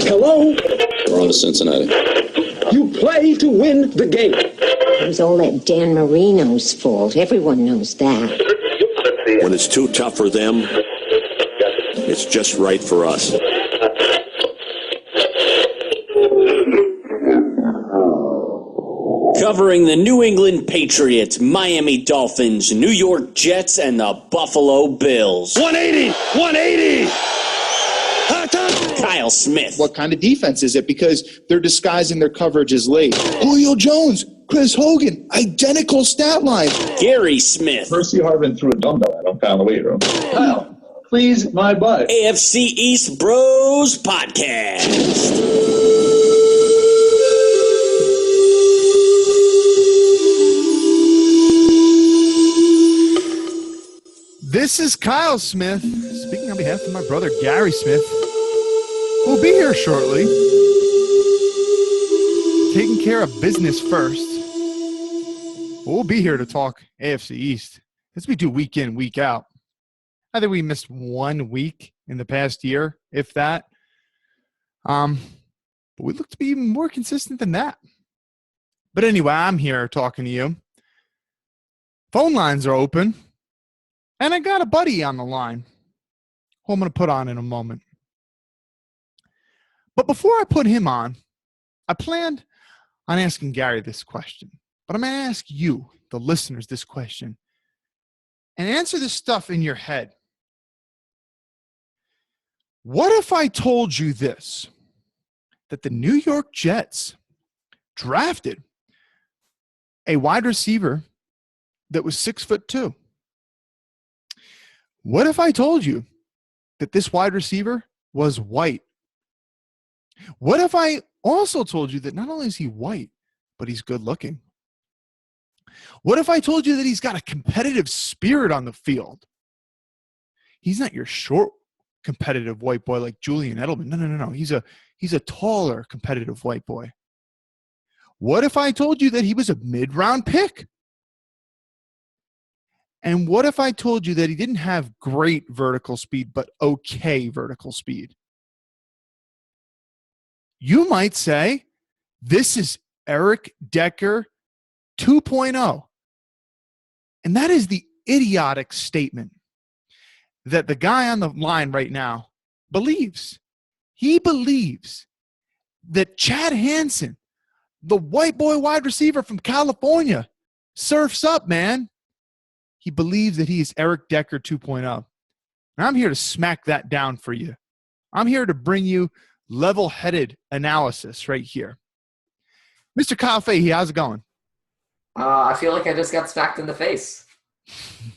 Hello? We're on to Cincinnati. You play to win the game. It was all that Dan Marino's fault. Everyone knows that. When it's too tough for them, it's just right for us. Covering the New England Patriots, Miami Dolphins, New York Jets, and the Buffalo Bills. 180! 180! Kyle Smith. What kind of defense is it? Because they're disguising their coverage as late. Julio Jones, Chris Hogan, identical stat line. Gary Smith. Percy Harvin threw a dumbbell at him down the weight room. Kyle, please, my butt. AFC East Bros Podcast. This is Kyle Smith, speaking on behalf of my brother Gary Smith, who will be here shortly, taking care of business first. We'll be here to talk AFC East, as we do week in, week out. I think we missed 1 week in the past year, if that. But we look to be even more consistent than that. But anyway, I'm here talking to you. Phone lines are open. And I got a buddy on the line who I'm going to put on in a moment. But before I put him on, I planned on asking Gary this question. But I'm going to ask you, the listeners, this question. And answer this stuff in your head. What if I told you this? That the New York Jets drafted a wide receiver that was 6'2". What if I told you that this wide receiver was white? What if I also told you that not only is he white, but he's good looking? What if I told you that he's got a competitive spirit on the field? He's not your short, competitive white boy like Julian Edelman. No. He's a taller, competitive white boy. What if I told you that he was a mid-round pick? And what if I told you that he didn't have great vertical speed, but okay vertical speed? You might say, this is Eric Decker 2.0. And that is the idiotic statement that the guy on the line right now believes. He believes that Chad Hansen, the white boy wide receiver from California, surfs up, man. He believes that he is Eric Decker 2.0. And I'm here to smack that down for you. I'm here to bring you level-headed analysis right here. Mr. Kyle Fahey, how's it going? I feel like I just got smacked in the face.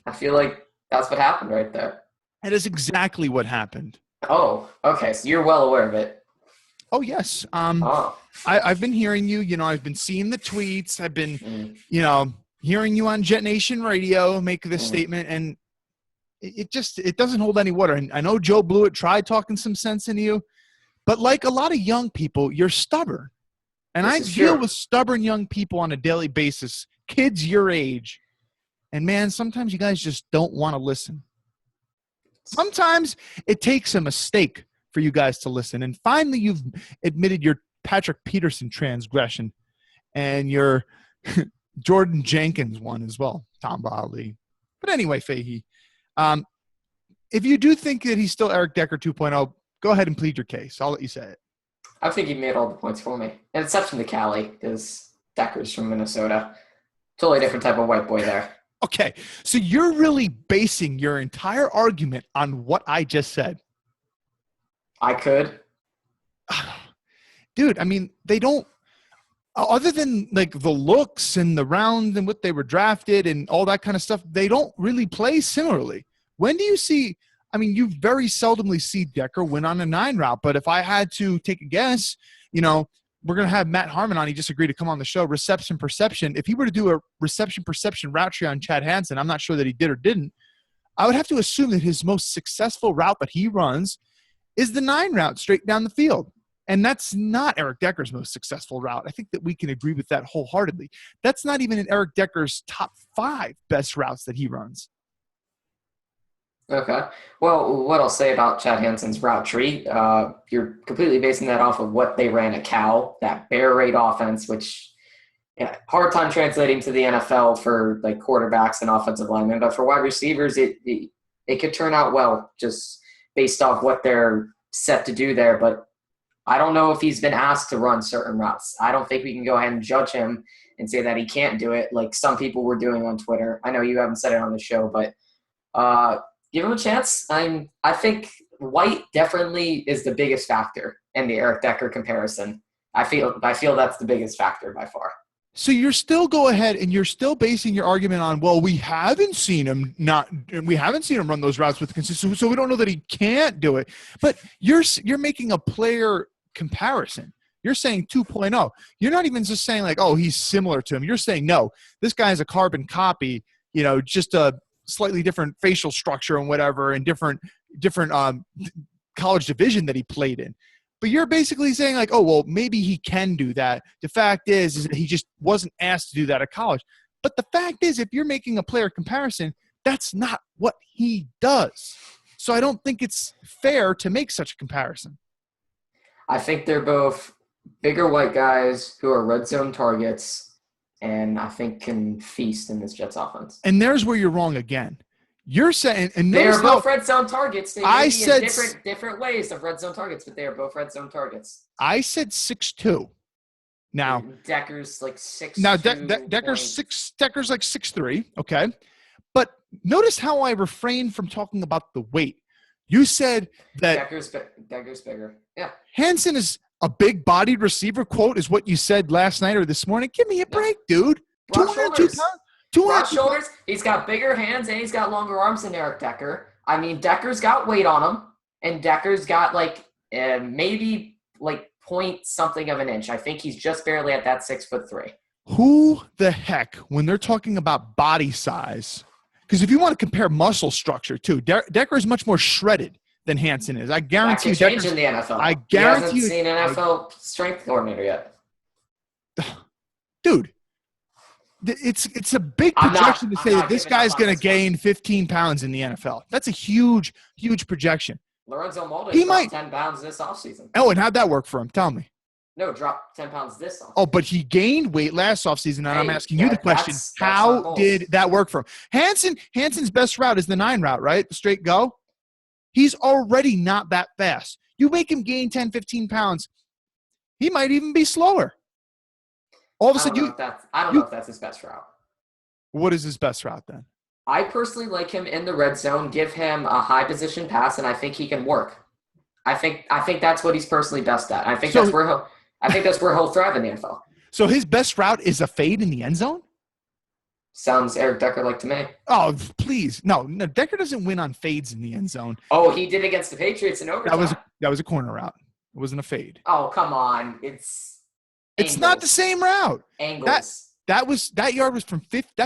I feel like that's what happened right there. That is exactly what happened. Oh, okay. So you're well aware of it. Oh, yes. I've been hearing you. You know, I've been seeing the tweets. I've been, hearing you on Jet Nation Radio make this statement, and it doesn't hold any water. And I know Joe Blewett tried talking some sense into you, but like a lot of young people, you're stubborn. And I deal with stubborn young people on a daily basis, kids your age. And man, sometimes you guys just don't want to listen. Sometimes it takes a mistake for you guys to listen. And finally, you've admitted your Patrick Peterson transgression and your Jordan Jenkins one as well, Tom Bali. But anyway, Fahey, if you do think that he's still Eric Decker 2.0, go ahead and plead your case. I'll let you say it. I think he made all the points for me. An exception to Cali, because Decker's from Minnesota. Totally different type of white boy there. Okay, so you're really basing your entire argument on what I just said. I could. Dude, I mean, they don't – other than, like, the looks and the round and what they were drafted and all that kind of stuff, they don't really play similarly. When do you see – I mean, you very seldomly see Decker win on a 9 route, but if I had to take a guess, we're going to have Matt Harmon on. He just agreed to come on the show. Reception perception. If he were to do a reception perception route tree on Chad Hansen, I'm not sure that he did or didn't. I would have to assume that his most successful route that he runs is the 9 route straight down the field. And that's not Eric Decker's most successful route. I think that we can agree with that wholeheartedly. That's not even in Eric Decker's top 5 best routes that he runs. Okay. Well, what I'll say about Chad Hansen's route tree, you're completely basing that off of what they ran at Cal, that bear raid offense, which hard time translating to the NFL for like quarterbacks and offensive linemen, but for wide receivers, it could turn out well just based off what they're set to do there. But I don't know if he's been asked to run certain routes. I don't think we can go ahead and judge him and say that he can't do it like some people were doing on Twitter. I know you haven't said it on the show, but give him a chance. I think White definitely is the biggest factor in the Eric Decker comparison. I feel that's the biggest factor by far. So you're still go ahead and you're still basing your argument on, well, we haven't seen him run those routes with consistency, so we don't know that he can't do it. But you're making a player comparison. You're saying 2.0. You're not even just saying like, oh, he's similar to him. You're saying, no, this guy is a carbon copy, just a slightly different facial structure and whatever, and different college division that he played in. But you're basically saying like, oh, well, maybe he can do that. The fact is that he just wasn't asked to do that at college. But the fact is, if you're making a player comparison, that's not what he does. So I don't think it's fair to make such a comparison. I think they're both bigger white guys who are red zone targets and I think can feast in this Jets offense. And there's where you're wrong again. You're saying, and they are both red zone targets. They may be in different ways of red zone targets, but they are both red zone targets. I said 6'2". Now Decker's like 6'2". Now Decker's like 6'3". Okay, but notice how I refrained from talking about the weight. You said that Decker's bigger. Yeah, Hansen is a big-bodied receiver. Quote is what you said last night or this morning. Give me a break, dude. 202 pounds. Broad shoulders. He's got bigger hands and he's got longer arms than Eric Decker. I mean, Decker's got weight on him, and Decker's got maybe point something of an inch. I think he's just barely at that 6'3". Who the heck, when they're talking about body size, because if you want to compare muscle structure too, Decker is much more shredded than Hansen is. I guarantee you. That could change in the NFL. I guarantee you. He hasn't seen an NFL strength coordinator yet. Dude. It's a big projection to say that this guy's going to gain 15 pounds in the NFL. That's a huge, huge projection. Lorenzo Molden dropped 10 pounds this offseason. Oh, and how'd that work for him? Tell me. No, dropped 10 pounds this offseason. Oh, but he gained weight last offseason, and I'm asking you the question, how did that work for him? Hansen's best route is the 9 route, right? Straight go. He's already not that fast. You make him gain 10, 15 pounds, he might even be slower. All of a sudden, I don't know if that's his best route. What is his best route then? I personally like him in the red zone. Give him a high position pass, and I think he can work. I think that's what he's personally best at. I think that's where he'll thrive in the NFL. So his best route is a fade in the end zone? Sounds Eric Decker like to me. Oh, please. No, Decker doesn't win on fades in the end zone. Oh, he did against the Patriots in overtime. That was a corner route. It wasn't a fade. Oh, come on. It's not the same route. Angles. That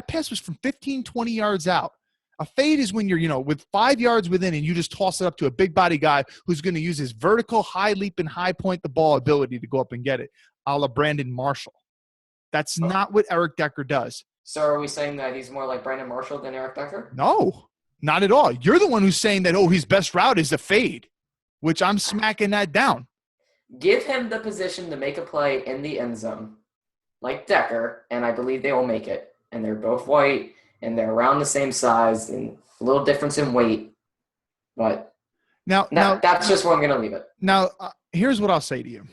pass was from 15, 20 yards out. A fade is when you're, with 5 yards within and you just toss it up to a big body guy who's going to use his vertical, high leap and high point the ball ability to go up and get it, a la Brandon Marshall. That's not what Eric Decker does. So are we saying that he's more like Brandon Marshall than Eric Decker? No, not at all. You're the one who's saying that, his best route is a fade, which I'm smacking that down. Give him the position to make a play in the end zone, like Decker, and I believe they will make it. And they're both white, and they're around the same size, and a little difference in weight. But now that's just where I'm going to leave it. Now, here's what I'll say to you.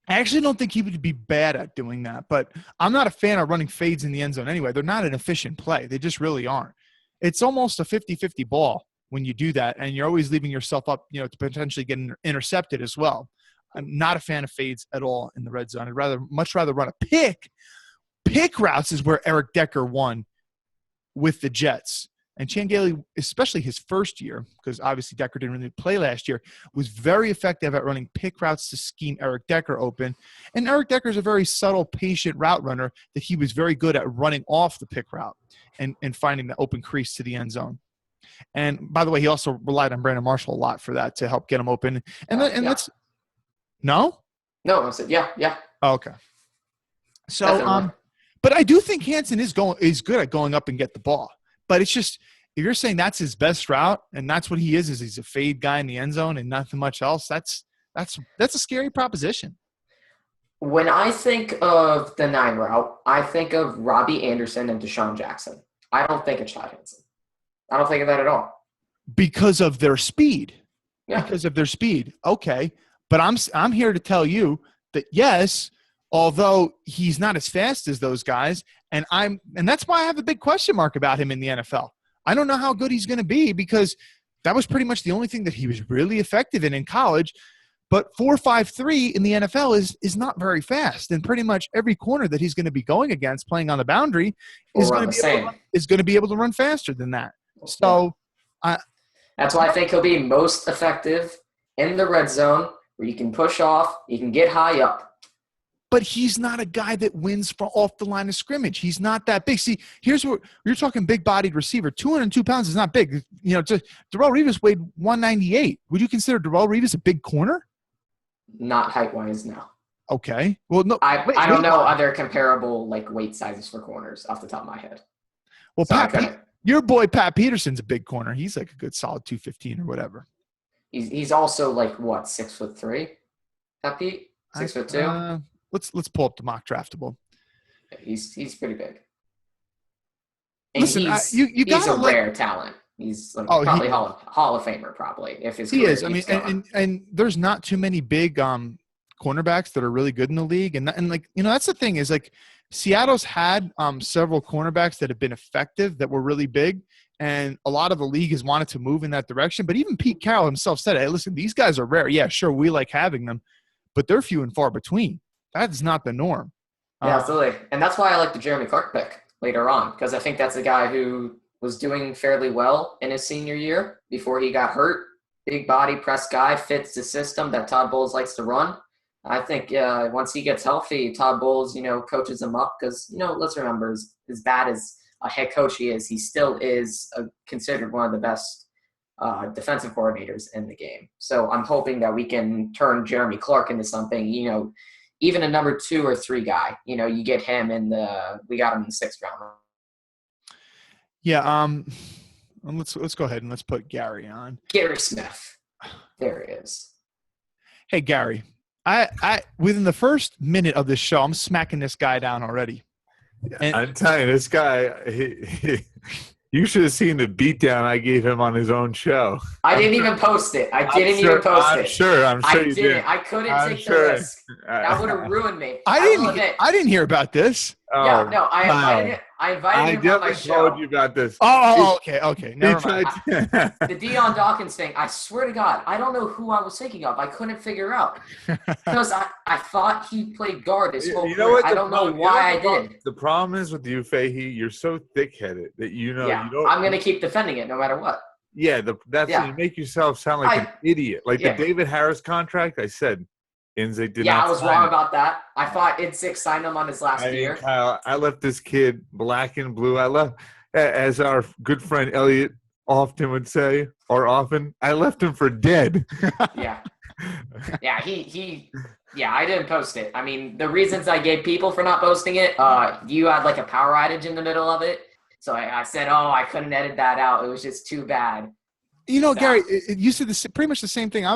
I actually don't think he would be bad at doing that, but I'm not a fan of running fades in the end zone anyway. They're not an efficient play. They just really aren't. It's almost a 50-50 ball when you do that, and you're always leaving yourself up, to potentially get intercepted as well. I'm not a fan of fades at all in the red zone. I'd much rather run a pick. Pick routes is where Eric Decker won with the Jets. And Changeli, especially his first year, because obviously Decker didn't really play last year, was very effective at running pick routes to scheme Eric Decker open. And Eric Decker is a very subtle, patient route runner that he was very good at running off the pick route and finding the open crease to the end zone. And by the way, he also relied on Brandon Marshall a lot for that to help get him open. That's – no? No, I said, yeah. Oh, okay. So, but I do think Hansen is good at going up and get the ball. But it's just if you're saying that's his best route and that's what he is he's a fade guy in the end zone and nothing much else, that's a scary proposition. When I think of the 9 route, I think of Robbie Anderson and Deshaun Jackson. I don't think of Chad Hansen. I don't think of that at all. Because of their speed. Yeah. Because of their speed. Okay. But I'm here to tell you that yes, although he's not as fast as those guys, and that's why I have a big question mark about him in the NFL. I don't know how good he's going to be because that was pretty much the only thing that he was really effective in college. But 4.53 in the NFL is not very fast, and pretty much every corner that he's going to be going against, playing on the boundary, is going to be able to run faster than that. So, that's why I think he'll be most effective in the red zone, where you can push off, you can get high up. But he's not a guy that wins from off the line of scrimmage. He's not that big. See, here's what you're talking: big-bodied receiver. 202 pounds is not big. Darrelle Revis weighed 198. Would you consider Darrelle Revis a big corner? Not height-wise, no. Okay. Well, no. I don't know other comparable weight sizes for corners off the top of my head. Well, so your boy Pat Peterson's a big corner. He's like a good solid 215 or whatever. He's also 6'3"? Pat Pete? 6'2"? Let's pull up the mock draftable. He's pretty big. And listen, he's a rare talent. He's probably Hall of Famer, probably, if his career is. I mean, and there's not too many big cornerbacks that are really good in the league, and that's the thing is Seattle's had several cornerbacks that have been effective that were really big, and a lot of the league has wanted to move in that direction. But even Pete Carroll himself said, "Hey, listen, these guys are rare. Yeah, sure, we like having them, but they're few and far between. That's not the norm." Yeah, absolutely, and that's why I like the Jeremy Clark pick later on, because I think that's a guy who was doing fairly well in his senior year before he got hurt. Big body press guy, fits the system that Todd Bowles likes to run. I think once he gets healthy, Todd Bowles, coaches him up because, let's remember, as bad as a head coach he still is considered one of the best defensive coordinators in the game. So I'm hoping that we can turn Jeremy Clark into something, even a number 2 or 3 guy. You get him we got him in the 6th round. Yeah, let's go ahead and let's put Gary on. Gary Smith. There he is. Hey, Gary. I within the first minute of this show, I'm smacking this guy down already. And I'm telling you, this guy, you should have seen the beatdown I gave him on his own show. I didn't even post it. I didn't even post it. I'm sure you did. I couldn't take the risk. That would have ruined me. I didn't hear about this. Yeah, no, I invited him on my show. I told you about this. Oh, okay. Never mind. The Deion Dawkins thing, I swear to God, I don't know who I was thinking of. I couldn't figure out. Because I thought he played guard his whole career. I don't know why I did. The problem is with you, Fahey, you're so thick-headed that you don't. I'm going to keep defending it no matter what. Yeah, you make yourself sound like an idiot. The David Harris contract, I said, Inzig did not. Yeah, I was wrong about that. I thought Inzig signed him on his last year. Kyle, I left this kid black and blue. I left, as our good friend Elliot often would say, I left him for dead. Yeah. Yeah, I didn't post it. I mean, the reasons I gave people for not posting it, you had a power outage in the middle of it. So I said, I couldn't edit that out. It was just too bad. Gary, you said pretty much the same thing.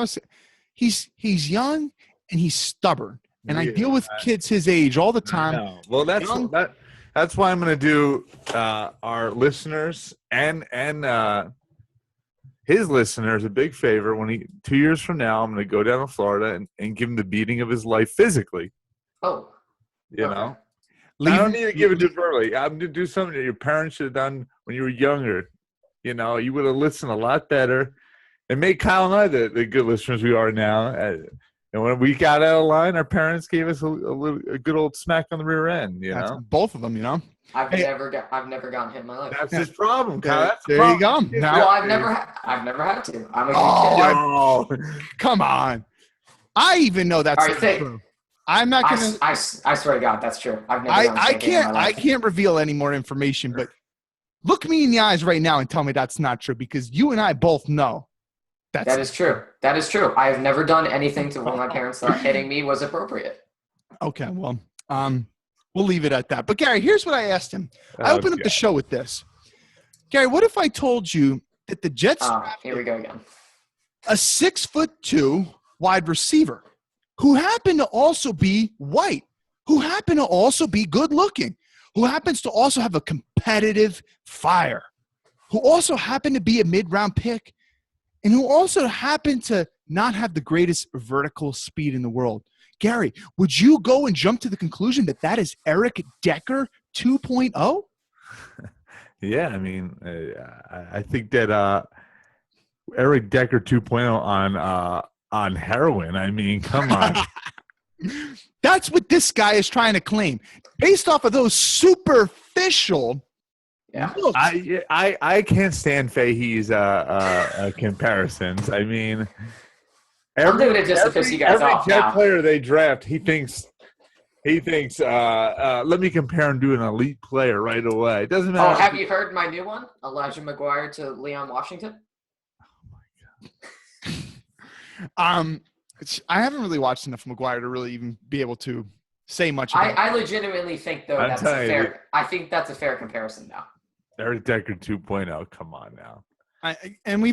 He's young and he's stubborn. And I deal with kids his age all the time. Well, that's why I'm going to do our listeners and his listeners a big favor. 2 years from now, I'm going to go down to Florida and give him the beating of his life physically. Oh. You know? I don't need to give it too early. I'm going to do something that your parents should have done when you were younger. You would have listened a lot better and made Kyle and I the good listeners we are now. And when we got out of line, our parents gave us a good old smack on the rear end. That's both of them. I've never gotten hit in my life. That's his problem, Kyle. There you go. Well, I've never had to. I'm a good kid. Come on. I even know that's true. I'm not gonna. I swear to God, that's true. I've never. I can't reveal any more information, but look me in the eyes right now and tell me that's not true, because you and I both know that is true. That is true. I have never done anything to one of my parents thought hitting me was appropriate. Okay, well, we'll leave it at that. But Gary, here's what I asked him. I opened up the show with this. Gary, what if I told you that the Jets here we go again. a 6'2" wide receiver who happened to also be white, who happened to also be good looking, who happens to also have a competitive fire, who also happened to be a mid-round pick, and who also happened to not have the greatest vertical speed in the world? Gary, would you go and jump to the conclusion that that is Eric Decker 2.0? Yeah, I mean, I think that Eric Decker 2.0 on heroin. I mean, come on. That's what this guy is trying to claim. Based off of those superficial looks. I can't stand Fahey's comparisons. I mean, I'm doing it just to piss you guys off Jet now. player they draft, he thinks let me compare him to an elite player right away. It doesn't matter. Oh, have you heard my new one? Elijah McGuire to Leon Washington? I haven't really watched enough McGuire to really even be able to say much about I legitimately think, though, that's fair. I think that's a fair comparison now. Eric Decker 2.0, come on now. I've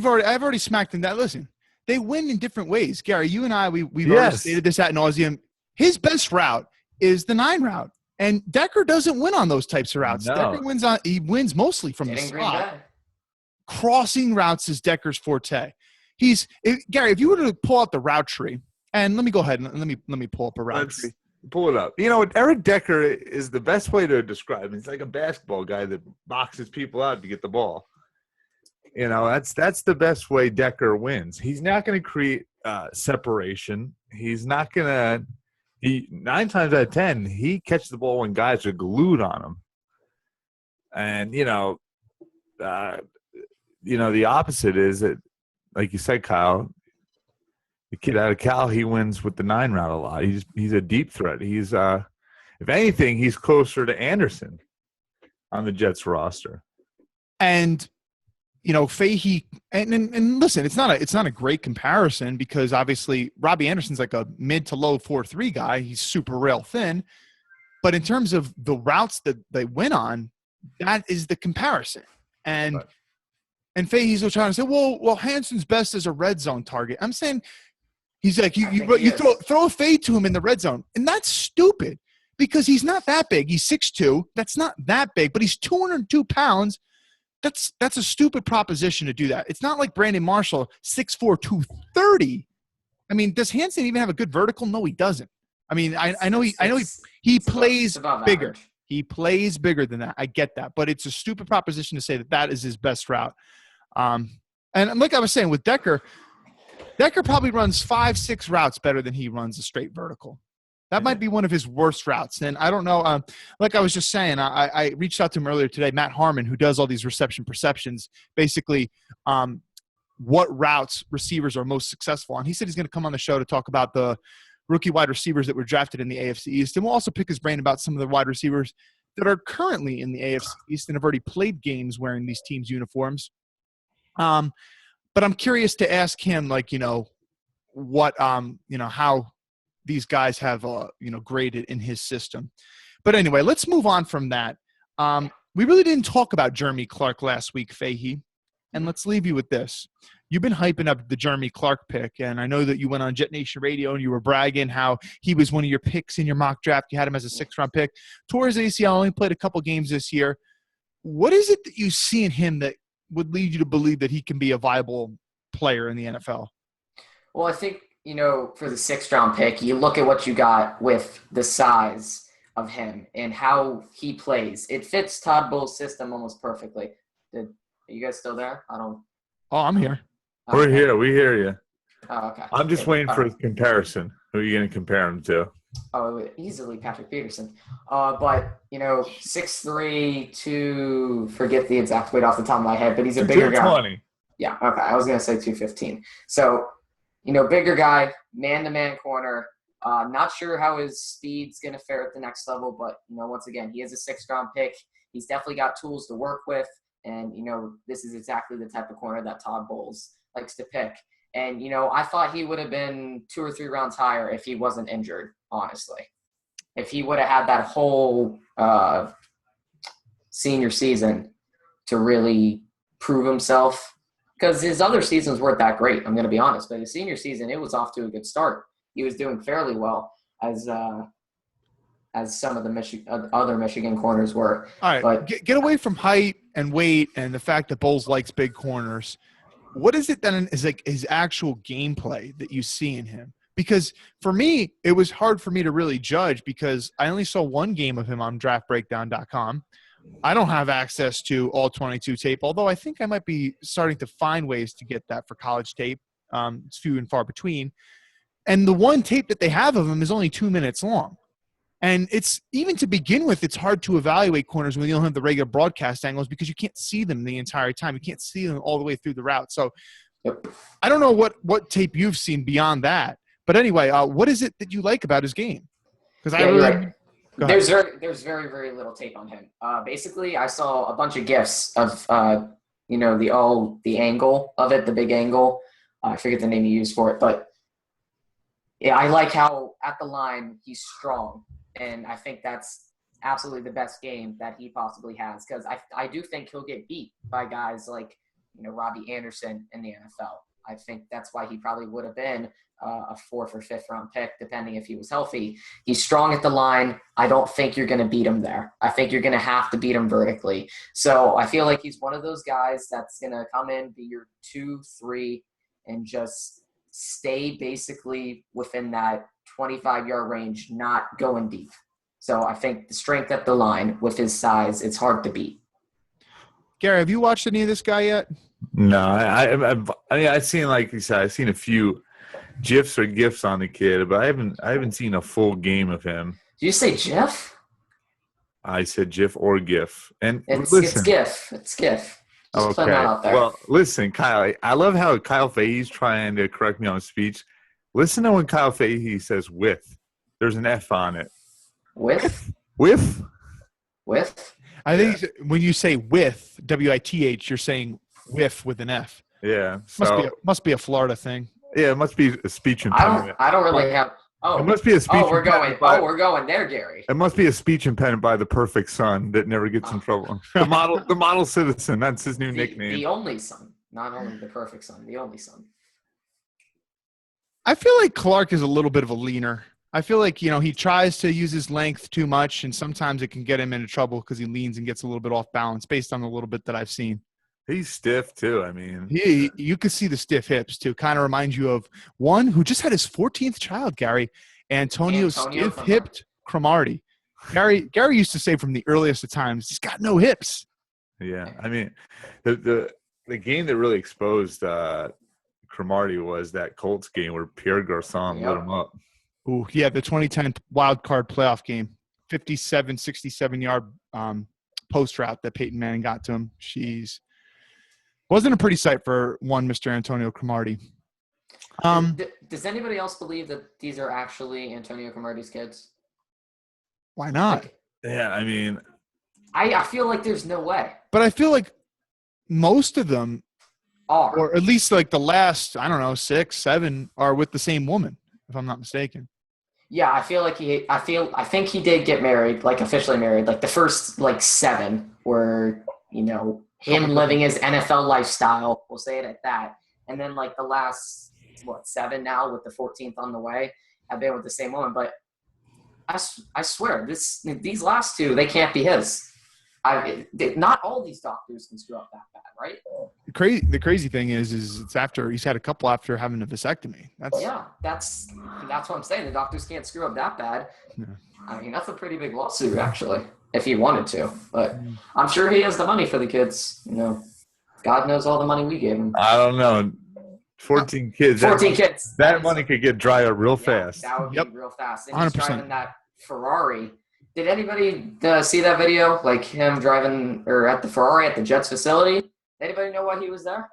already smacked him that. Listen, they win in different ways. Gary, you and I, we've already stated this ad nauseum. His best route is the 9 route. And Decker doesn't win on those types of routes. No. Decker wins mostly from the slot. Crossing routes is Decker's forte. Gary, if you were to pull out the route tree, and let me go ahead and let me pull up a route tree. Pull it up. You know what? Eric Decker is the best way to describe him. He's like a basketball guy that boxes people out to get the ball. You know, that's the best way Decker wins. He's not going to create separation. He's not going to. 9 times out of 10, he catches the ball when guys are glued on him. And the opposite is that, like you said, Kyle, the kid out of Cal, he wins with the 9 route a lot. He's a deep threat. He's if anything, he's closer to Anderson on the Jets roster. And Fahey, and listen, it's not a great comparison because obviously Robbie Anderson's like a mid to low 4.3 guy. He's super rail thin, but in terms of the routes that they went on, that is the comparison. And Fahey's trying to say, well, Hanson's best as a red zone target. I'm saying he's like you throw a fade to him in the red zone, and that's stupid because he's not that big. He's 6'2". That's not that big, but he's 202 pounds. That's a stupid proposition to do that. It's not like Brandon Marshall, 6'4", 230. I mean, does Hanson even have a good vertical? No, he doesn't. I mean, I know he plays bigger. Average. He plays bigger than that. I get that, but it's a stupid proposition to say that is his best route. And like I was saying with Decker probably runs 5-6 routes better than he runs a straight vertical. That might be one of his worst routes. And I don't know, like I was just saying, I reached out to him earlier today, Matt Harmon, who does all these reception perceptions, basically what routes receivers are most successful on. He said he's going to come on the show to talk about the rookie wide receivers that were drafted in the AFC East. And we'll also pick his brain about some of the wide receivers that are currently in the AFC East and have already played games wearing these teams' uniforms. But I'm curious to ask him, what, how these guys have, graded in his system. But anyway, let's move on from that. We really didn't talk about Jeremy Clark last week, Fahey, and let's leave you with this. You've been hyping up the Jeremy Clark pick, and I know that you went on Jet Nation Radio and you were bragging how he was one of your picks in your mock draft. You had him as a 6th-round pick. Tore his ACL, only played a couple games this year. What is it that you see in him that would lead you to believe that he can be a viable player in the NFL? Well, I think, for the 6th-round pick, you look at what you got with the size of him and how he plays. It fits Todd Bowles' system almost perfectly. Are you guys still there? Oh, I'm here. We're here. We hear you. Oh, okay. I'm just waiting for his comparison. Who are you going to compare him to? Oh, easily Patrick Peterson. But, 6'3", forget the exact weight off the top of my head, but he's a bigger guy. 220. Yeah, okay. I was going to say 215. So, bigger guy, man-to-man corner. Not sure how his speed's going to fare at the next level, but, once again, he is a 6th-round pick. He's definitely got tools to work with, and, this is exactly the type of corner that Todd Bowles likes to pick. And, I thought he would have been 2 or 3 rounds higher if he wasn't injured, honestly. If he would have had that whole senior season to really prove himself. Because his other seasons weren't that great, I'm going to be honest. But his senior season, it was off to a good start. He was doing fairly well as some of the other Michigan corners were. All right, but get away from height and weight and the fact that Bowles likes big corners. What is it then is like his actual gameplay that you see in him? Because for me, it was hard for me to really judge because I only saw one game of him on draftbreakdown.com. I don't have access to all 22 tape, although I think I might be starting to find ways to get that for college tape. It's few and far between. And the one tape that they have of him is only 2 minutes long. And it's even to begin with, it's hard to evaluate corners when you don't have the regular broadcast angles because you can't see them the entire time. You can't see them all the way through the route. So I don't know what tape you've seen beyond that. But anyway, what is it that you like about his game? Because there's very, very little tape on him. Basically, I saw a bunch of GIFs of the angle of it, the big angle. I forget the name you used for it, but yeah, I like how at the line he's strong, and I think that's absolutely the best game that he possibly has because I do think he'll get beat by guys like Robbie Anderson in the NFL. I think that's why he probably would have been a 4th or 5th round pick, depending if he was healthy. He's strong at the line. I don't think you're going to beat him there. I think you're going to have to beat him vertically. So I feel like he's one of those guys that's going to come in, be your 2, 3, and just stay basically within that 25-yard range, not going deep. So I think the strength at the line with his size, it's hard to beat. Gary, have you watched any of this guy yet? No, I've seen, like you said, I've seen a few GIFs or GIFs on the kid, but I haven't seen a full game of him. Did you say GIF? I said GIF or GIF, and it's GIF. It's GIF. Just okay. Out there. Well, listen, Kyle. I love how Kyle Fahey's trying to correct me on speech. Listen to when Kyle Fahey says "with." There's an F on it. With. I think when you say "with" WITH, you're saying "with" with an F. Yeah. Must be a Florida thing. Yeah, it must be a speech impediment. I don't really have. Oh, it must be a speech. We're going there, Gary. It must be a speech impediment by the perfect son that never gets in trouble. The model citizen. That's his new nickname. The only son, not only the perfect son, the only son. I feel like Clark is a little bit of a leaner. I feel like he tries to use his length too much, and sometimes it can get him into trouble because he leans and gets a little bit off balance. Based on the little bit that I've seen. He's stiff too. I mean, you could see the stiff hips too. Kind of reminds you of one who just had his 14th child, Gary, Antonio stiff-hipped Cromartie. Gary used to say from the earliest of times, he's got no hips. Yeah, I mean, the game that really exposed Cromartie was that Colts game where Pierre Garçon lit him up. Ooh, yeah, the 2010 wild card playoff game, 67-yard post route that Peyton Manning got to him. Wasn't a pretty sight for one Mr. Antonio Cromartie. Does anybody else believe that these are actually Antonio Cromartie's kids? Why not? Yeah, I mean, I feel like there's no way. But I feel like most of them are, or at least like the last, 6, 7 are with the same woman, if I'm not mistaken. Yeah, I think he did get married, like officially married. Like the first 7 were, him living his NFL lifestyle. We'll say it at that. And then the last 7 now with the 14th on the way have been with the same woman. But I swear these last 2, they can't be his. Not all these doctors can screw up that bad, right? The crazy thing is it's after he's had a couple after having a vasectomy. That's what I'm saying. The doctors can't screw up that bad. Yeah. I mean, that's a pretty big lawsuit, actually, if he wanted to. But I'm sure he has the money for the kids. God knows all the money we gave him. I don't know. 14 kids. 14 kids. That money could get dry up real fast. That would be real fast. And 100%. he's driving that Ferrari. Did anybody see that video? Like him driving or at the Ferrari at the Jets facility? Anybody know why he was there?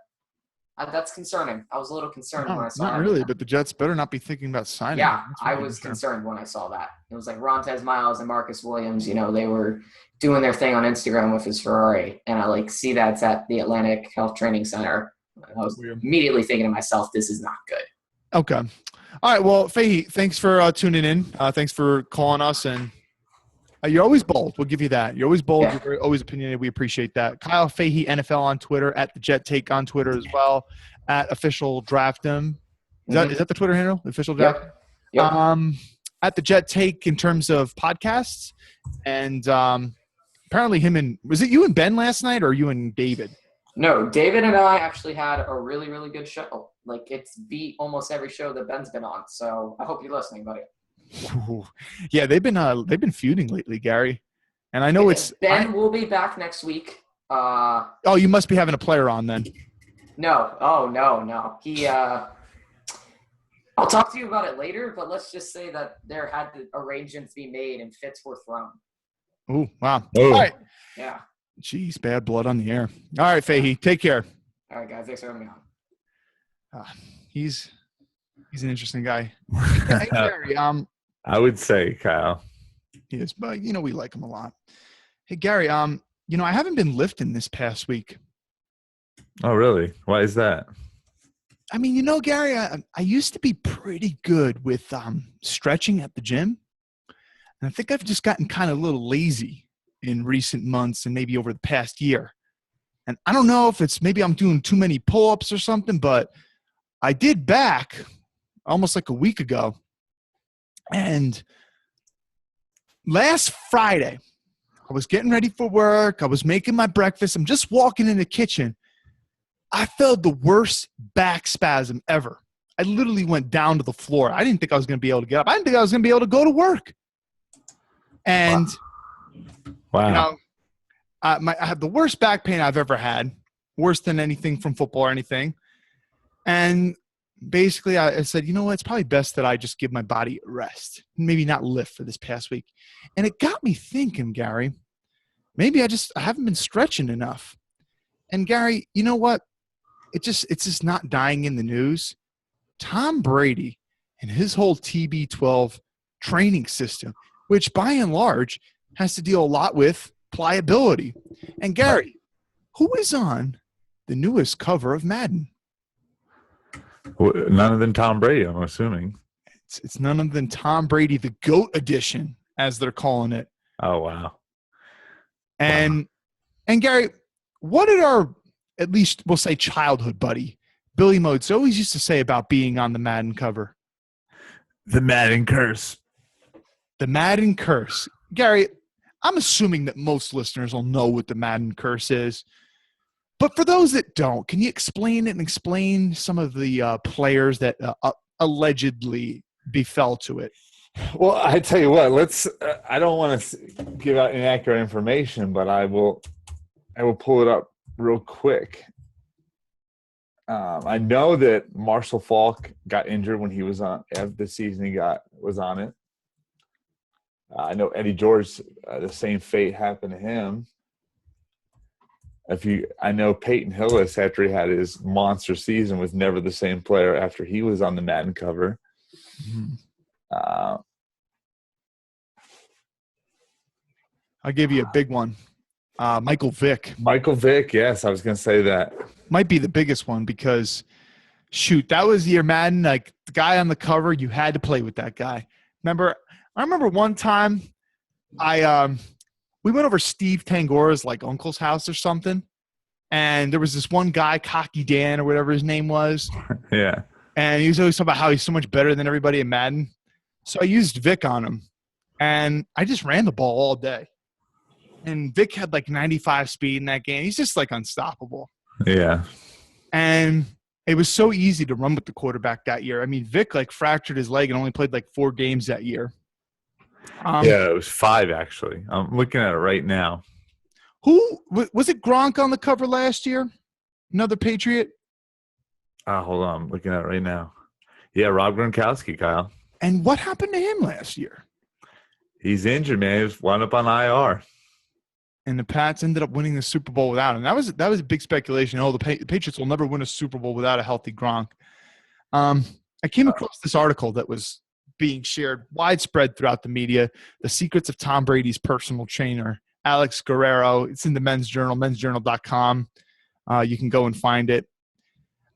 That's concerning. I was a little concerned when I saw that. Not really, but the Jets better not be thinking about signing. Yeah, I was concerned when I saw that. It was like Rontez Miles and Marcus Williams, they were doing their thing on Instagram with his Ferrari. And I see that's at the Atlantic Health Training Center. I was immediately thinking to myself, this is not good. Okay. All right. Well, Fahey, thanks for tuning in. Thanks for calling us and You're always bold. We'll give you that. You're always bold. Yeah. You're always opinionated. We appreciate that. Kyle Fahey, NFL on Twitter, at the Jet Take on Twitter as well, at Official Draftem. Is that the Twitter handle? Official Draft? Yep. At the Jet Take in terms of podcasts. And apparently was it you and Ben last night or you and David? No, David and I actually had a really, really good show. Like, it's beat almost every show that Ben's been on. So I hope you're listening, buddy. Ooh. Yeah, they've been feuding lately, Gary. And I know Ben will be back next week. Oh, you must be having a player on then. No. Oh, no. He I'll talk to you about it later, but let's just say that there had to arrangements be made and fits were thrown. Oh, wow. Oh. All right. Yeah. Jeez, bad blood on the air. All right, Fahey, take care. All right, guys. Thanks for having me on. He's an interesting guy. Hey, Gary, I would say, Kyle. He is, but we like him a lot. Hey, Gary, I haven't been lifting this past week. Oh, really? Why is that? I mean, Gary, I used to be pretty good with stretching at the gym. And I think I've just gotten kind of a little lazy in recent months and maybe over the past year. And I don't know if it's maybe I'm doing too many pull-ups or something, but I did back almost like a week ago. And last Friday, I was getting ready for work. I was making my breakfast. I'm just walking in the kitchen. I felt the worst back spasm ever. I literally went down to the floor. I didn't think I was going to be able to get up. I didn't think I was going to be able to go to work. And, wow. I had the worst back pain I've ever had, worse than anything from football or anything. And basically I said, you know what? It's probably best that I just give my body a rest, maybe not lift for this past week. And it got me thinking, Gary, maybe I haven't been stretching enough. And Gary, you know what? It's just not dying in the news. Tom Brady and his whole TB12 training system, which by and large has to deal a lot with pliability. And Gary, who is on the newest cover of Madden? None other than Tom Brady, I'm assuming. It's none other than Tom Brady, the GOAT edition, as they're calling it. Oh, wow. And Gary, what did our, at least we'll say childhood buddy, Billy Motes always used to say about being on the Madden cover? The Madden curse. The Madden curse. Gary, I'm assuming that most listeners will know what the Madden curse is. But for those that don't, can you explain it and explain some of the players that allegedly befell to it? Well, I tell you what, I don't want to give out inaccurate information, but I will pull it up real quick. I know that Marshall Faulk got injured when he was on the season he was on it. I know Eddie George, the same fate happened to him. I know Peyton Hillis, after he had his monster season, was never the same player after he was on the Madden cover. Mm-hmm. I'll give you a big one. Michael Vick. Michael Vick, yes, I was going to say that. Might be the biggest one because, shoot, that was your Madden. Like, the guy on the cover, you had to play with that guy. I remember one time we went over Steve Tangora's like uncle's house or something, and there was this one guy, Cocky Dan or whatever his name was. Yeah. And he was always talking about how he's so much better than everybody in Madden. So I used Vic on him, and I just ran the ball all day. And Vic had like 95 speed in that game. He's just like unstoppable. Yeah. And it was so easy to run with the quarterback that year. I mean, Vic like fractured his leg and only played like 4 games that year. Yeah, it was 5 actually. I'm looking at it right now. Who was it? Gronk on the cover last year? Another Patriot? Hold on. I'm looking at it right now. Yeah, Rob Gronkowski, Kyle. And what happened to him last year? He's injured, man. He was wound up on IR. And the Pats ended up winning the Super Bowl without him. That was a big speculation. Oh, the Patriots will never win a Super Bowl without a healthy Gronk. I came across this article that was being shared widespread throughout the media, The Secrets of Tom Brady's Personal Trainer, Alex Guerrero. It's in the Men's Journal, mensjournal.com. You can go and find it.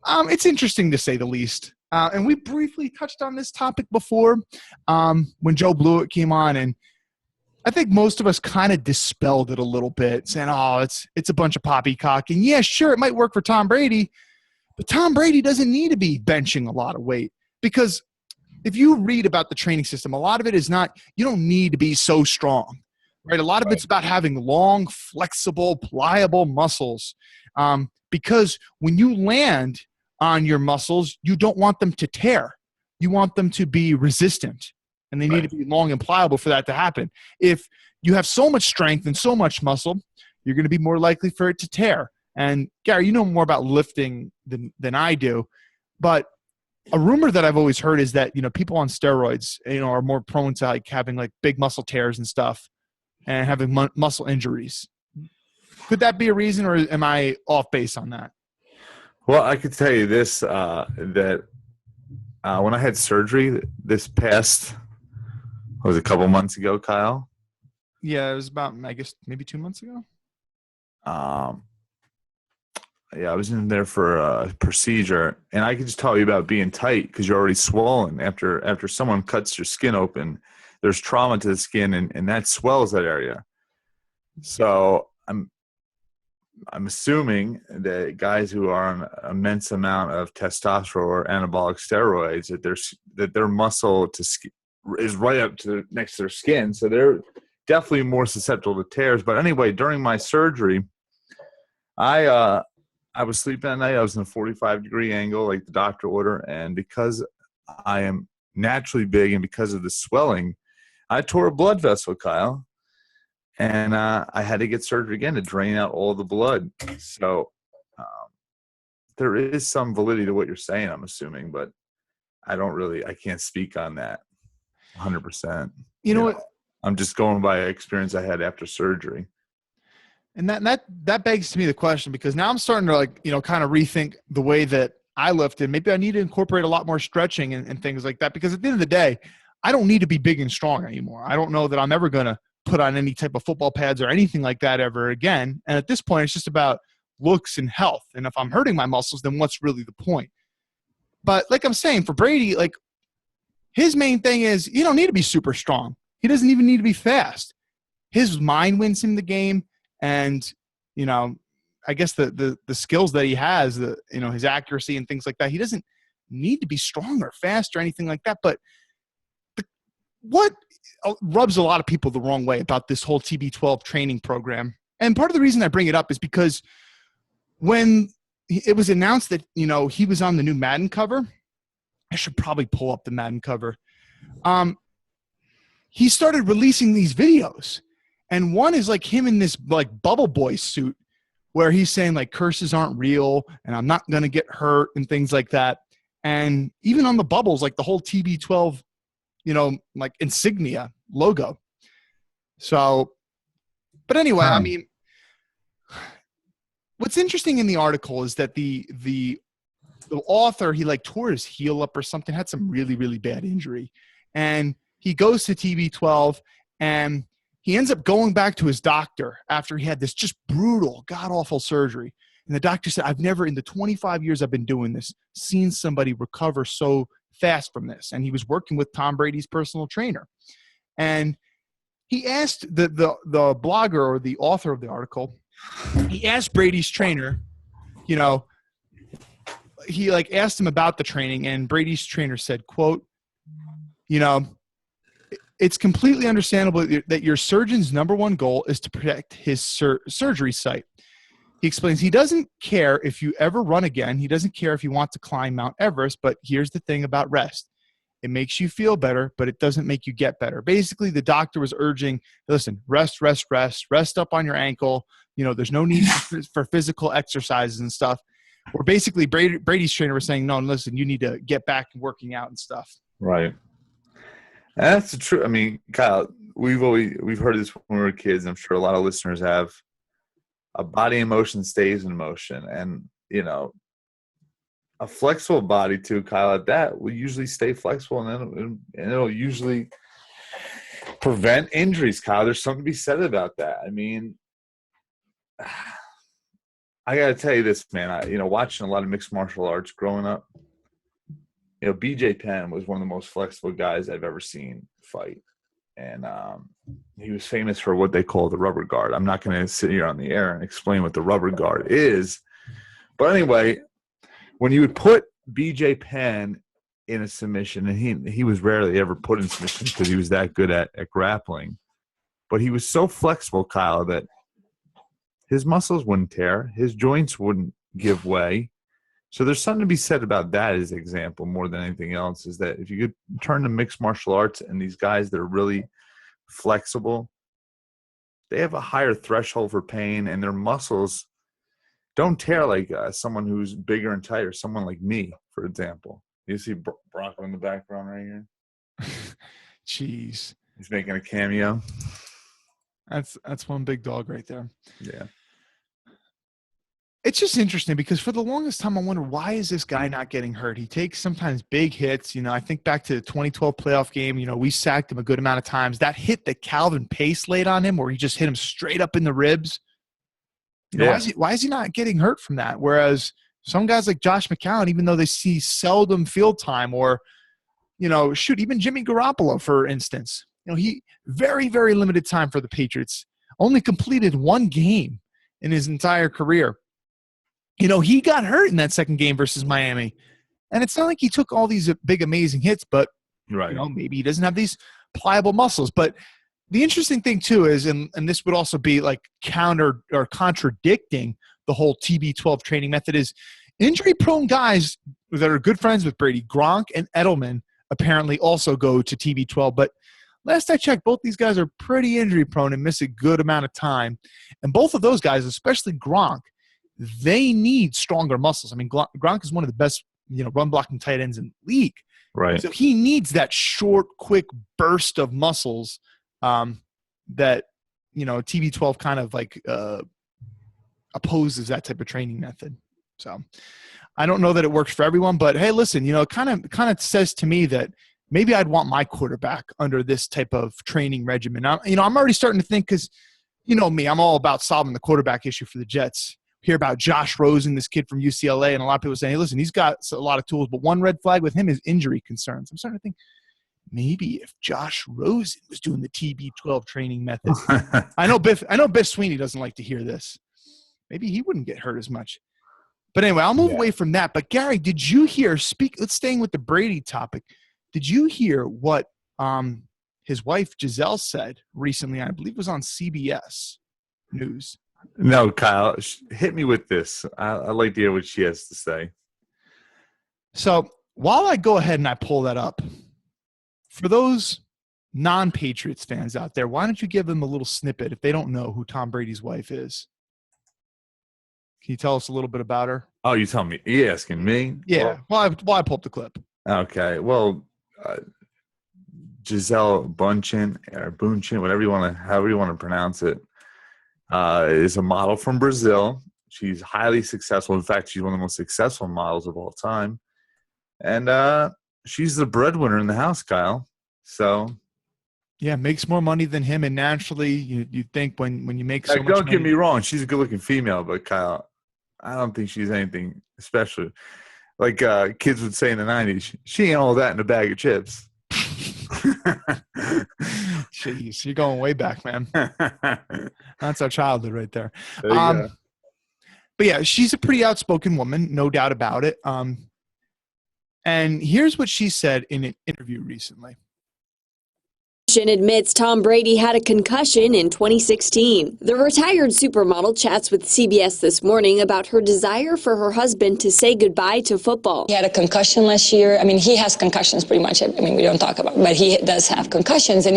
It's interesting to say the least. And we briefly touched on this topic before when Joe Blewett came on. And I think most of us kind of dispelled it a little bit, saying, "Oh, it's a bunch of poppycock." And yeah, sure, it might work for Tom Brady, but Tom Brady doesn't need to be benching a lot of weight, because if you read about the training system, a lot of it is not. You don't need to be so strong, right? A lot of it's about having long, flexible, pliable muscles, because when you land on your muscles, you don't want them to tear. You want them to be resistant. And they need to be long and pliable for that to happen. If you have so much strength and so much muscle, you're going to be more likely for it to tear. And Gary, you know more about lifting than I do, but a rumor that I've always heard is that, people on steroids, are more prone to like having like big muscle tears and stuff and having muscle injuries. Could that be a reason, or am I off base on that? Well, I could tell you this, that when I had surgery this past – was it a couple months ago, Kyle? Yeah, it was about, I guess, maybe 2 months ago. Yeah, I was in there for a procedure, and I could just tell you about being tight because you're already swollen. After someone cuts your skin open, there's trauma to the skin, and that swells that area. So I'm assuming that guys who are on an immense amount of testosterone or anabolic steroids, that their muscle is right up to next to their skin, so they're definitely more susceptible to tears. But anyway, during my surgery, I was sleeping at night. I was in a 45-degree angle, like the doctor ordered, and because I am naturally big and because of the swelling, I tore a blood vessel, Kyle, and I had to get surgery again to drain out all the blood. So there is some validity to what you're saying, I'm assuming, but I can't speak on that 100%. You know what? I'm just going by experience I had after surgery. And that begs to me the question, because now I'm starting to kind of rethink the way that I lifted. Maybe I need to incorporate a lot more stretching and things like that, because at the end of the day, I don't need to be big and strong anymore. I don't know that I'm ever going to put on any type of football pads or anything like that ever again. And at this point, it's just about looks and health. And if I'm hurting my muscles, then what's really the point? But like I'm saying, for Brady, his main thing is you don't need to be super strong. He doesn't even need to be fast. His mind wins him the game. And, I guess the skills that he has, his accuracy and things like that, he doesn't need to be strong or fast or anything like that. But what rubs a lot of people the wrong way about this whole TB12 training program, and part of the reason I bring it up is because when it was announced that, he was on the new Madden cover, I should probably pull up the Madden cover. He started releasing these videos, and one is like him in this like bubble boy suit where he's saying like curses aren't real and I'm not going to get hurt and things like that. And even on the bubbles, like the whole TB12, like insignia logo. So, but anyway, I mean, what's interesting in the article is that the author, he like tore his heel up or something, had some really, really bad injury. And he goes to TB12 and he ends up going back to his doctor after he had this just brutal, god-awful surgery. And the doctor said, I've never, in the 25 years I've been doing this, seen somebody recover so fast from this. And he was working with Tom Brady's personal trainer. And he asked the blogger or the author of the article, he asked Brady's trainer, he like asked him about the training, and Brady's trainer said, quote, it's completely understandable that your surgeon's number one goal is to protect his surgery site. He explains he doesn't care if you ever run again. He doesn't care if you want to climb Mount Everest, but here's the thing about rest. It makes you feel better, but it doesn't make you get better. Basically, the doctor was urging, listen, rest up on your ankle. There's no need for physical exercises and stuff. Where basically Brady's trainer was saying, no, listen, you need to get back and working out and stuff. Right. That's the truth. I mean, Kyle, we've heard this when we were kids. I'm sure a lot of listeners have. A body in motion stays in motion, and a flexible body too, Kyle. At that will usually stay flexible, and it'll usually prevent injuries. Kyle, there's something to be said about that. I mean, I gotta tell you this, man. Watching a lot of mixed martial arts growing up. BJ Penn was one of the most flexible guys I've ever seen fight. and he was famous for what they call the rubber guard. I'm not going to sit here on the air and explain what the rubber guard is. But anyway, when you would put BJ Penn in a submission, and he was rarely ever put in submission because he was that good at grappling, but he was so flexible, Kyle, that his muscles wouldn't tear, his joints wouldn't give way. So there's something to be said about that as an example more than anything else, is that if you could turn to mixed martial arts and these guys that are really flexible, they have a higher threshold for pain, and their muscles don't tear like someone who's bigger and tighter, someone like me, for example. You see Bronco in the background right here? Jeez. He's making a cameo. That's one big dog right there. Yeah. It's just interesting because for the longest time, I wonder, why is this guy not getting hurt? He takes sometimes big hits. You know, I think back to the 2012 playoff game, you know, we sacked him a good amount of times. That hit that Calvin Pace laid on him where he just hit him straight up in the ribs. You know, why is he not getting hurt from that? Whereas some guys like Josh McCown, even though they see seldom field time, or, you know, even Jimmy Garoppolo, for instance, you know, he very, very limited time for the Patriots, only completed one game in his entire career. You know, he got hurt in that second game versus Miami. And it's not like he took all these big, amazing hits, but, you know, maybe he doesn't have these pliable muscles. But the interesting thing, too, is, and this would also be like counter or contradicting the whole TB12 training method, is injury-prone guys that are good friends with Brady, Gronk and Edelman, apparently also go to TB12. But last I checked, both these guys are pretty injury-prone and miss a good amount of time. And both of those guys, especially Gronk, they need stronger muscles. I mean, Gronk is one of the best, you know, run-blocking tight ends in the league. Right. So he needs that short, quick burst of muscles that, you know, TB12 kind of like opposes that type of training method. So I don't know that it works for everyone, but hey, listen, you know, it kind of says to me that maybe I'd want my quarterback under this type of training regimen. I'm already starting to think, because, you know me, I'm all about solving the quarterback issue for the Jets. Hear about Josh Rosen, this kid from UCLA, and a lot of people saying, hey, listen, he's got a lot of tools, but one red flag with him is injury concerns. I'm starting to think, maybe if Josh Rosen was doing the TB12 training method. I know Biff Sweeney doesn't like to hear this. Maybe he wouldn't get hurt as much. But anyway, I'll move away from that. But Gary, did you hear, let's staying with the Brady topic, did you hear what his wife Gisele said recently? I believe it was on CBS News. No, Kyle, hit me with this. I'd like to hear what she has to say. So while I go ahead and I pull that up, for those non-Patriots fans out there, why don't you give them a little snippet if they don't know who Tom Brady's wife is? Can you tell us a little bit about her? Oh, you tell me. You asking me? Yeah. Well, I pull up the clip. Okay. Well, Gisele Bündchen or Bündchen, however you want to pronounce it, is a model from Brazil. She's highly successful. In fact, she's one of the most successful models of all time. And she's the breadwinner in the house, Kyle. So, yeah, makes more money than him. And naturally, you think when you make so much money. Don't get me wrong. She's a good-looking female, but Kyle, I don't think she's anything special. Like kids would say in the 90s, she ain't all that in a bag of chips. Jeez, you're going way back, man. That's our childhood right there. There you go. But yeah, she's a pretty outspoken woman, no doubt about it. And here's what she said in an interview recently. Admits Tom Brady had a concussion in 2016. The retired supermodel chats with CBS this morning about her desire for her husband to say goodbye to football. He had a concussion last year. I mean, he has concussions pretty much. I mean, we don't talk about it, but he does have concussions. And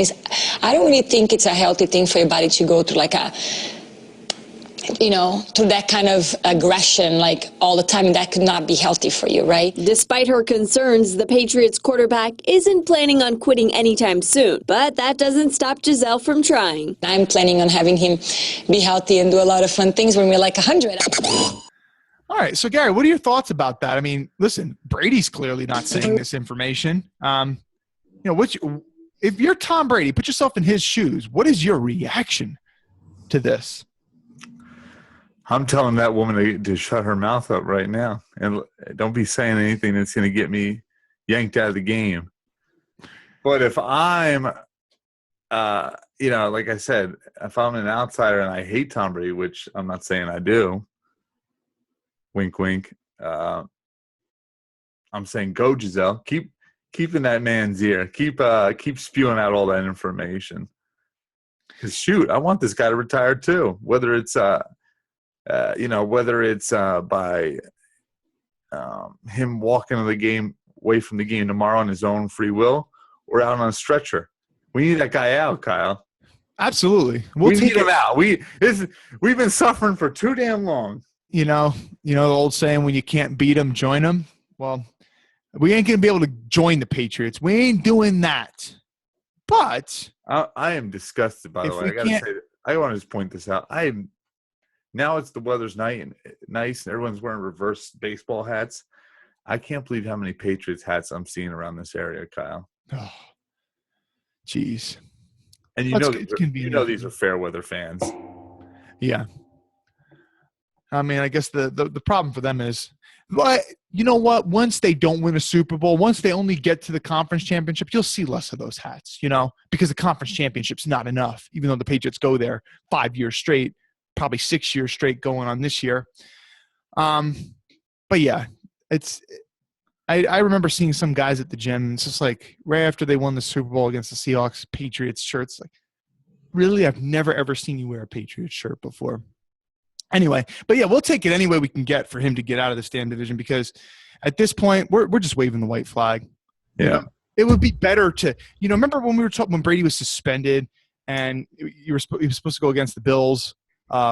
I don't really think it's a healthy thing for your body to go through like to that kind of aggression, like all the time, and that could not be healthy for you, right? Despite her concerns, the Patriots quarterback isn't planning on quitting anytime soon, but that doesn't stop Gisele from trying. I'm planning on having him be healthy and do a lot of fun things when we're like 100. All right, so Gary, what are your thoughts about that? I mean, listen, Brady's clearly not saying this information. If you're Tom Brady, put yourself in his shoes. What is your reaction to this? I'm telling that woman to shut her mouth up right now and don't be saying anything that's going to get me yanked out of the game. But if I'm like I said, if I'm an outsider and I hate Tom Brady, which I'm not saying I do, wink, wink. I'm saying go, Gisele. Keep in that man's ear. Keep spewing out all that information. Because shoot, I want this guy to retire too. Whether it's by him walking away from the game tomorrow on his own free will, or out on a stretcher. We need that guy out, Kyle. Absolutely, we need him out. We've been suffering for too damn long. You know the old saying, when you can't beat them, join them. Well, we ain't gonna be able to join the Patriots. We ain't doing that. But I am disgusted. By the way, I gotta say, I want to just point this out. Now it's the weather's nice and everyone's wearing reverse baseball hats. I can't believe how many Patriots hats I'm seeing around this area, Kyle. Oh, jeez. And these are fair weather fans. Yeah. I mean, I guess the problem for them is, well, you know what? Once they don't win a Super Bowl, once they only get to the conference championship, you'll see less of those hats, because the conference championship's not enough, even though the Patriots go there 5 years straight, probably 6 years straight going on this year. But yeah, I remember seeing some guys at the gym. It's just like right after they won the Super Bowl against the Seahawks, Patriots shirts. Like, really, I've never ever seen you wear a Patriots shirt before. Anyway, but yeah, we'll take it any way we can get for him to get out of the stand division, because at this point we're just waving the white flag. Yeah, it would be better to remember when we were talking when Brady was suspended and he was supposed to go against the Bills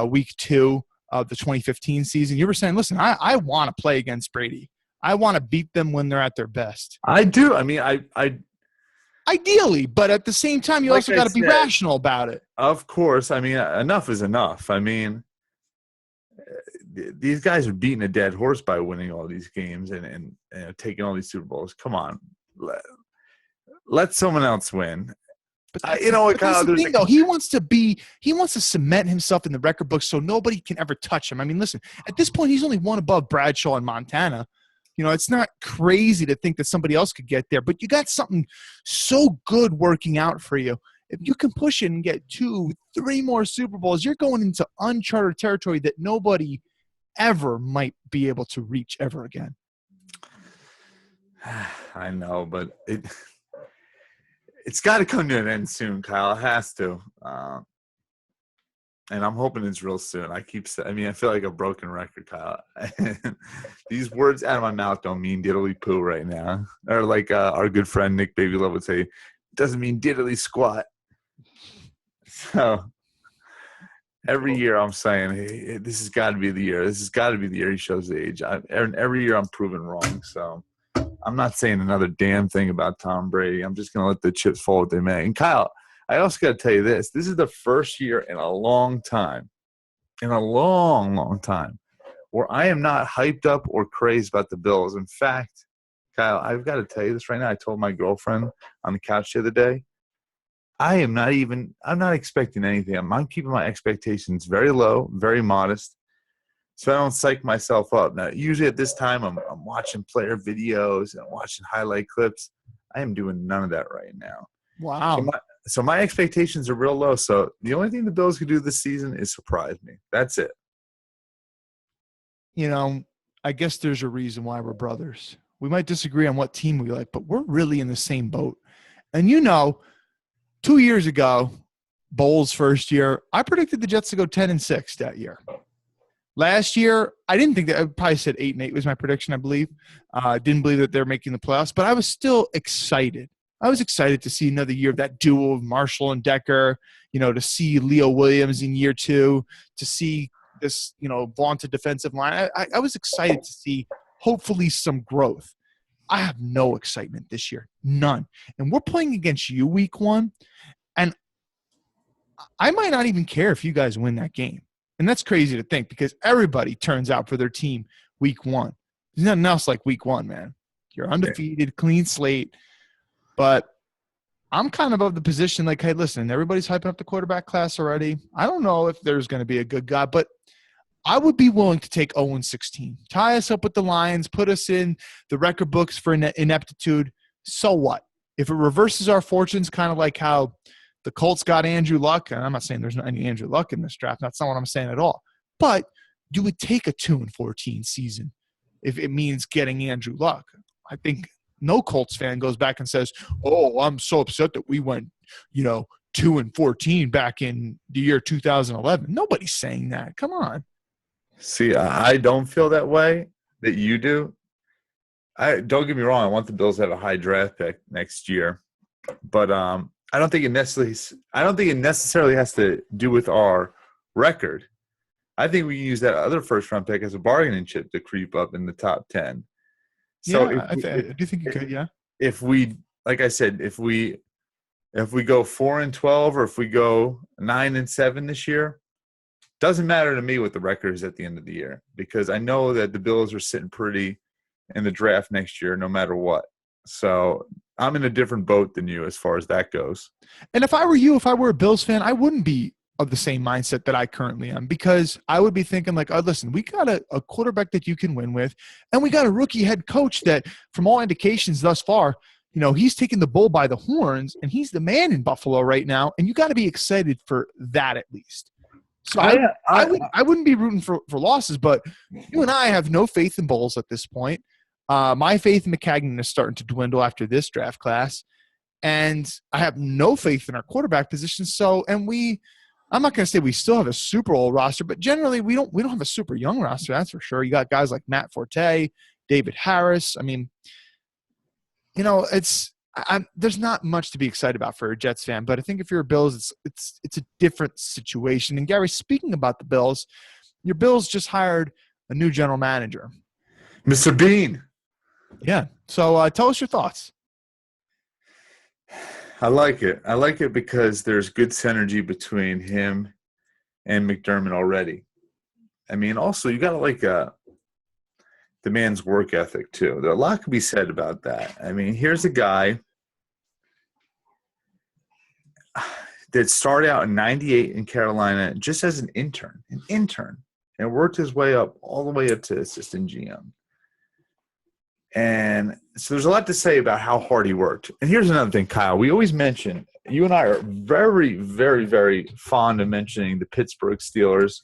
week 2 of the 2015 season. You were saying, listen, I want to play against Brady. I want to beat them when they're at their best. I do. I mean, I ideally, but at the same time, you also got to be rational about it. Of course. I mean, enough is enough. I mean, these guys are beating a dead horse by winning all these games and taking all these Super Bowls. Come on, let someone else win. But he wants to cement himself in the record book so nobody can ever touch him. I mean, listen, at this point, he's only one above Bradshaw and Montana. It's not crazy to think that somebody else could get there, but you got something so good working out for you. If you can push it and get 2, 3 more Super Bowls, you're going into uncharted territory that nobody ever might be able to reach ever again. I know, but it's got to come to an end soon, Kyle. It has to. And I'm hoping it's real soon. I feel like a broken record, Kyle. These words out of my mouth don't mean diddly poo right now. Or like our good friend Nick Babylove would say, it doesn't mean diddly squat. So every year I'm saying, hey, this has got to be the year. This has got to be the year he shows age. Every year I'm proven wrong. So I'm not saying another damn thing about Tom Brady. I'm just going to let the chips fall what they may. And Kyle, I also got to tell you this. This is the first year in a long time, where I am not hyped up or crazed about the Bills. In fact, Kyle, I've got to tell you this right now. I told my girlfriend on the couch the other day, I'm not expecting anything. I'm keeping my expectations very low, very modest, so I don't psych myself up. Now, usually at this time, I'm watching player videos and watching highlight clips. I am doing none of that right now. Wow. So my expectations are real low. So the only thing the Bills could do this season is surprise me. That's it. I guess there's a reason why we're brothers. We might disagree on what team we like, but we're really in the same boat. And 2 years ago, Bowles' first year, I predicted the Jets to go 10-6 that year. Last year, I didn't think that. I probably said 8-8 was my prediction, I believe. Didn't believe that they're making the playoffs, but I was still excited. I was excited to see another year of that duo of Marshall and Decker, to see Leo Williams in year 2, to see this, vaunted defensive line. I was excited to see hopefully some growth. I have no excitement this year. None. And we're playing against you week 1. And I might not even care if you guys win that game. And that's crazy to think because everybody turns out for their team week 1. There's nothing else like week 1, man. You're undefeated, clean slate. But I'm kind of the position like, hey, listen, everybody's hyping up the quarterback class already. I don't know if there's going to be a good guy, but I would be willing to take 0-16. Tie us up with the Lions, put us in the record books for ineptitude. So what? If it reverses our fortunes, kind of like how The Colts got Andrew Luck, and I'm not saying there's not any Andrew Luck in this draft. That's not what I'm saying at all. But you would take a 2-14 season if it means getting Andrew Luck. I think no Colts fan goes back and says, "Oh, I'm so upset that we went, 2-14 back in the year 2011." Nobody's saying that. Come on. See, I don't feel that way that you do. Don't get me wrong. I want the Bills to have a high draft pick next year, but I don't think it necessarily has to do with our record. I think we can use that other first-round pick as a bargaining chip to creep up in the top 10. So yeah, I do think you could. Yeah. If we, like I said, if we go 4-12 or if we go 9-7 this year, doesn't matter to me what the record is at the end of the year, because I know that the Bills are sitting pretty in the draft next year, no matter what. So I'm in a different boat than you as far as that goes. And if I were you, if I were a Bills fan, I wouldn't be of the same mindset that I currently am, because I would be thinking like, oh, listen, we got a quarterback that you can win with, and we got a rookie head coach that, from all indications thus far, he's taking the bull by the horns, and he's the man in Buffalo right now, and you got to be excited for that at least. So I wouldn't be rooting for losses, but you and I have no faith in Bulls at this point. My faith in McCagnon is starting to dwindle after this draft class, and I have no faith in our quarterback position. So, I'm not going to say we still have a super old roster, but generally we don't have a super young roster. That's for sure. You got guys like Matt Forte, David Harris. I mean, there's not much to be excited about for a Jets fan, but I think if you're a Bills, it's a different situation. And Gary, speaking about the Bills, your Bills just hired a new general manager, Mr. Beane. Yeah. So tell us your thoughts. I like it. I like it because there's good synergy between him and McDermott already. I mean, also, you got to like the man's work ethic, too. There a lot could be said about that. I mean, here's a guy that started out in 98 in Carolina just as an intern, and worked his way up all the way up to assistant GM. And so there's a lot to say about how hard he worked. And here's another thing, Kyle. We always mention, you and I are very, very, very fond of mentioning the Pittsburgh Steelers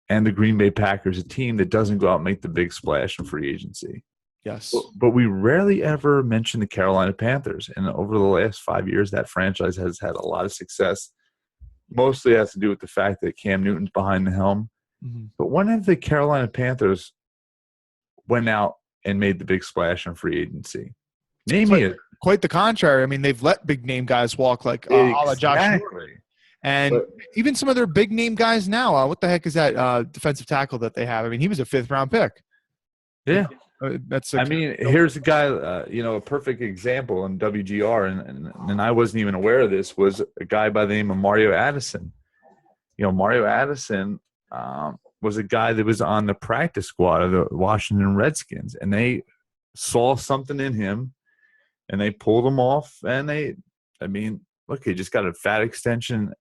and the Green Bay Packers, a team that doesn't go out and make the big splash in free agency. Yes. But we rarely ever mention the Carolina Panthers. And over the last 5 years, that franchise has had a lot of success. Mostly has to do with the fact that Cam Newton's behind the helm. Mm-hmm. But when have the Carolina Panthers went out and made the big splash on free agency? Name me it. Quite the contrary. I mean, they've let big name guys walk like a la Josh Norman. And even some of their big name guys now. What the heck is that defensive tackle that they have? I mean, he was a 5th round pick. Yeah. Here's a guy, a perfect example in WGR, and I wasn't even aware of this, was a guy by the name of Mario Addison. Mario Addison was a guy that was on the practice squad of the Washington Redskins, and they saw something in him, and they pulled him off, and he just got a fat extension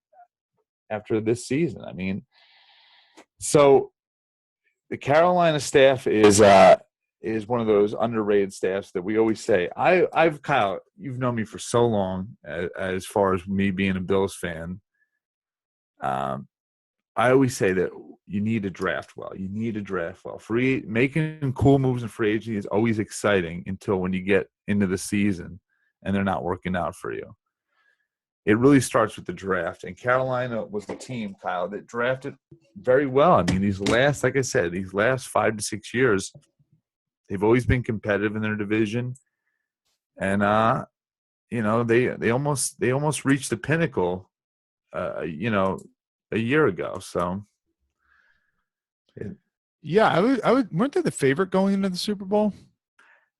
after this season. I mean, so the Carolina staff is one of those underrated staffs that we always say. Kyle, you've known me for so long as far as me being a Bills fan. I always say that you need to draft well. Making cool moves in free agency is always exciting until when you get into the season and they're not working out for you. It really starts with the draft. And Carolina was the team, Kyle, that drafted very well. I mean, these last 5 to 6 years, they've always been competitive in their division. And, they almost reached the pinnacle, a year ago. So, weren't they the favorite going into the Super Bowl?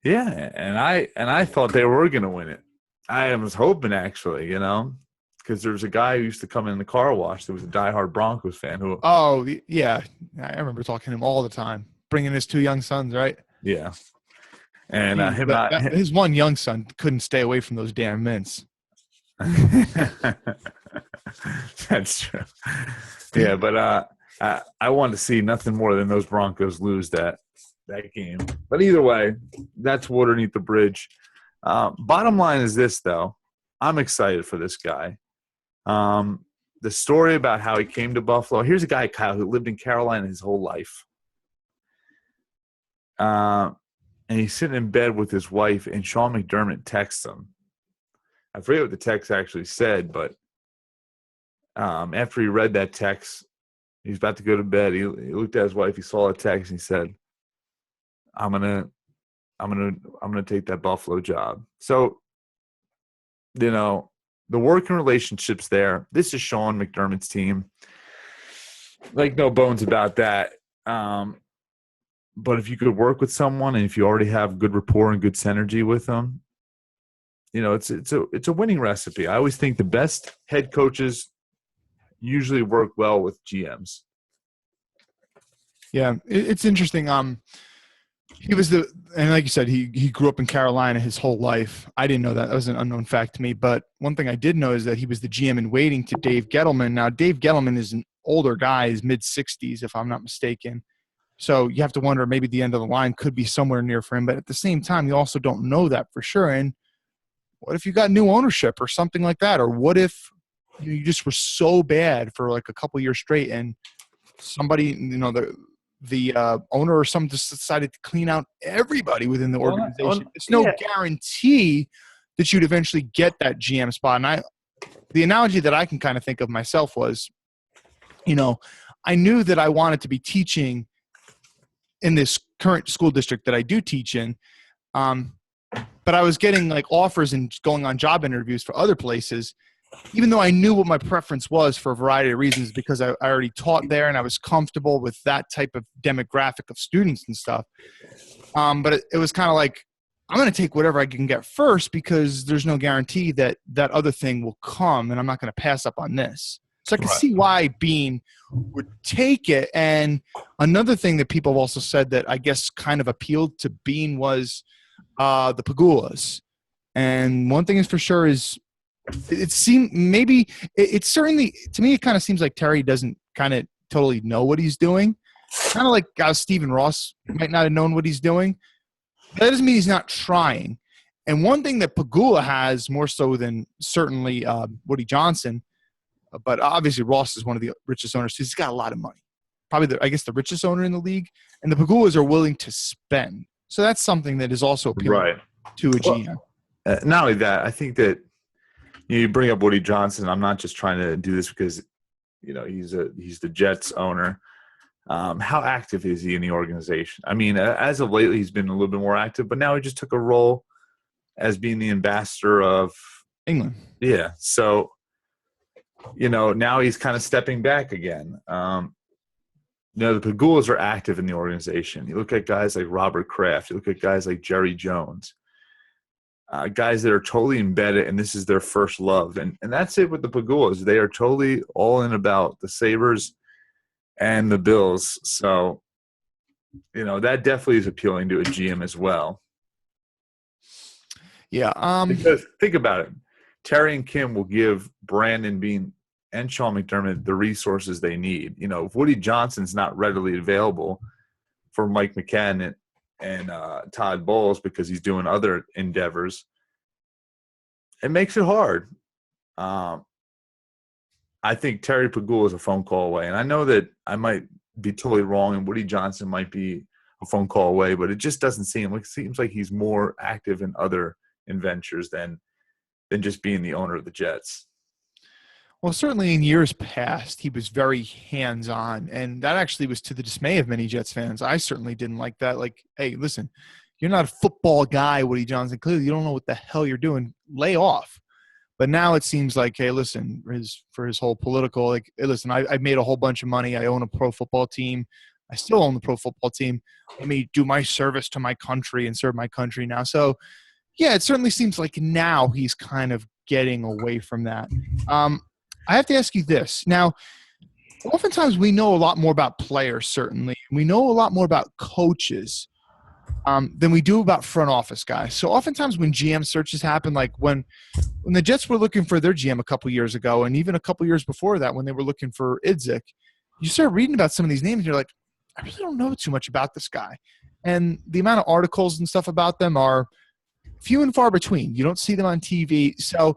Yeah, and I thought they were going to win it. I was hoping, actually, because there was a guy who used to come in the car wash that was a diehard Broncos fan. Oh, yeah. I remember talking to him all the time, bringing his 2 young sons, right? Yeah. And his one young son couldn't stay away from those damn mints. That's true. Yeah, but I wanted to see nothing more than those Broncos lose that game. But either way, that's water underneath the bridge. Bottom line is this, though. I'm excited for this guy. The story about how he came to Buffalo. Here's a guy, Kyle, who lived in Carolina his whole life. And he's sitting in bed with his wife, and Sean McDermott texts him. I forget what the text actually said, but after he read that text, he's about to go to bed. He looked at his wife. He saw a text. And he said, "I'm gonna take that Buffalo job." So, the working relationships there. This is Sean McDermott's team. Like, no bones about that. But if you could work with someone, and if you already have good rapport and good synergy with them, it's a winning recipe. I always think the best head coaches usually work well with GMs. Yeah, it's interesting. He was and like you said, he grew up in Carolina his whole life. I didn't know that. That was an unknown fact to me. But one thing I did know is that he was the GM in waiting to Dave Gettleman. Now, Dave Gettleman is an older guy, he's mid-60s, if I'm not mistaken. So you have to wonder, maybe the end of the line could be somewhere near for him. But at the same time, you also don't know that for sure. And what if you got new ownership or something like that? Or what if you just were so bad for like a couple years straight, and somebody, the owner or something just decided to clean out everybody within the organization? It's no guarantee that you'd eventually get that GM spot. And the analogy that I can kind of think of myself was, I knew that I wanted to be teaching in this current school district that I do teach in. But I was getting like offers and going on job interviews for other places, even though I knew what my preference was for a variety of reasons, because I already taught there and I was comfortable with that type of demographic of students and stuff. But it was kind of like, I'm going to take whatever I can get first, because there's no guarantee that that other thing will come, and I'm not going to pass up on this. So I can see why Beane would take it. And another thing that people have also said that I guess kind of appealed to Beane was the Pagulas. And one thing is for sure is it seemed maybe it's certainly, to me, it kind of seems like Terry doesn't kind of totally know what he's doing. Kind of like how Stephen Ross might not have known what he's doing. That doesn't mean he's not trying. And one thing that Pagula has more so than certainly Woody Johnson, but obviously Ross is one of the richest owners. He's got a lot of money. Probably, the richest owner in the league. And the Pagulas are willing to spend. So that's something that is also appealing to a GM. Not only that, I think that you bring up Woody Johnson. I'm not just trying to do this because he's the Jets owner. How active is he in the organization? I mean, as of lately, he's been a little bit more active, but now he just took a role as being the ambassador of England. Yeah. So, now he's kind of stepping back again. The Pagulas are active in the organization. You look at guys like Robert Kraft. You look at guys like Jerry Jones. Guys that are totally embedded, and this is their first love. And that's it with the Pagulas. They are totally all in about the Sabres and the Bills. So, that definitely is appealing to a GM as well. Yeah. Because think about it. Terry and Kim will give Brandon Beane and Sean McDermott the resources they need. If Woody Johnson's not readily available for Mike McCann and Todd Bowles because he's doing other endeavors, it makes it hard. I think Terry Pagula is a phone call away. And I know that I might be totally wrong and Woody Johnson might be a phone call away, but it just doesn't seems like he's more active in other ventures than just being the owner of the Jets. Well, certainly in years past, he was very hands-on, and that actually was to the dismay of many Jets fans. I certainly didn't like that. Like, hey, listen, you're not a football guy, Woody Johnson. Clearly, you don't know what the hell you're doing. Lay off. But now it seems like, hey, listen, for his whole political, like, hey, listen, I've made a whole bunch of money. I own a pro football team. I still own the pro football team. Let me do my service to my country and serve my country now. So, yeah, it certainly seems like now he's kind of getting away from that. I have to ask you this. Now, oftentimes we know a lot more about players, certainly. We know a lot more about coaches than we do about front office guys. So oftentimes when GM searches happen, like when the Jets were looking for their GM a couple years ago, and even a couple years before that when they were looking for Idzik, you start reading about some of these names and you're like, I really don't know too much about this guy. And the amount of articles and stuff about them are few and far between. You don't see them on TV. So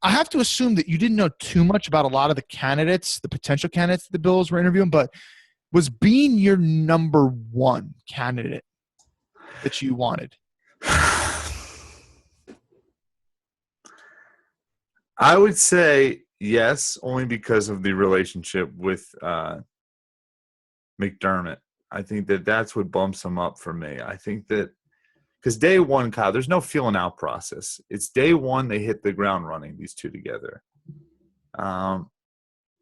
I have to assume that you didn't know too much about a lot of the candidates, the potential candidates the Bills were interviewing, but was Beane your number one candidate that you wanted? I would say yes, only because of the relationship with McDermott. I think that's what bumps him up for me. I think that because day one, Kyle, there's no feeling out process. It's day one, they hit the ground running, these two together.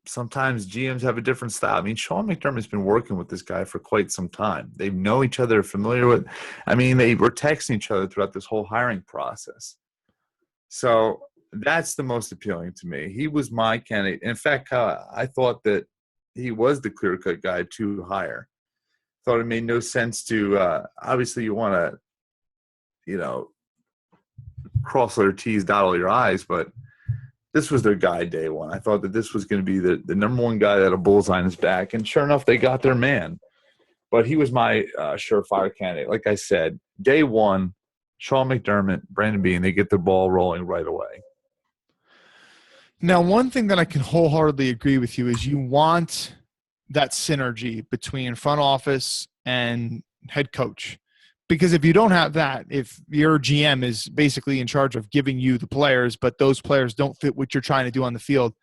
Sometimes GMs have a different style. I mean, Sean McDermott's been working with this guy for quite some time. They know each other, familiar with – I mean, they were texting each other throughout this whole hiring process. So that's the most appealing to me. He was my candidate. In fact, Kyle, I thought that he was the clear-cut guy to hire. Thought it made no sense to obviously you want to, cross all your T's, dot all your I's, but this was their guy day one. I thought that this was going to be the number one guy that had a bullseye on his back, and sure enough, they got their man. But he was my surefire candidate. Like I said, day one, Sean McDermott, Brandon Beane, they get the ball rolling right away. Now, one thing that I can wholeheartedly agree with you is you want that synergy between front office and head coach. Because if you don't have that, if your GM is basically in charge of giving you the players, but those players don't fit what you're trying to do on the field,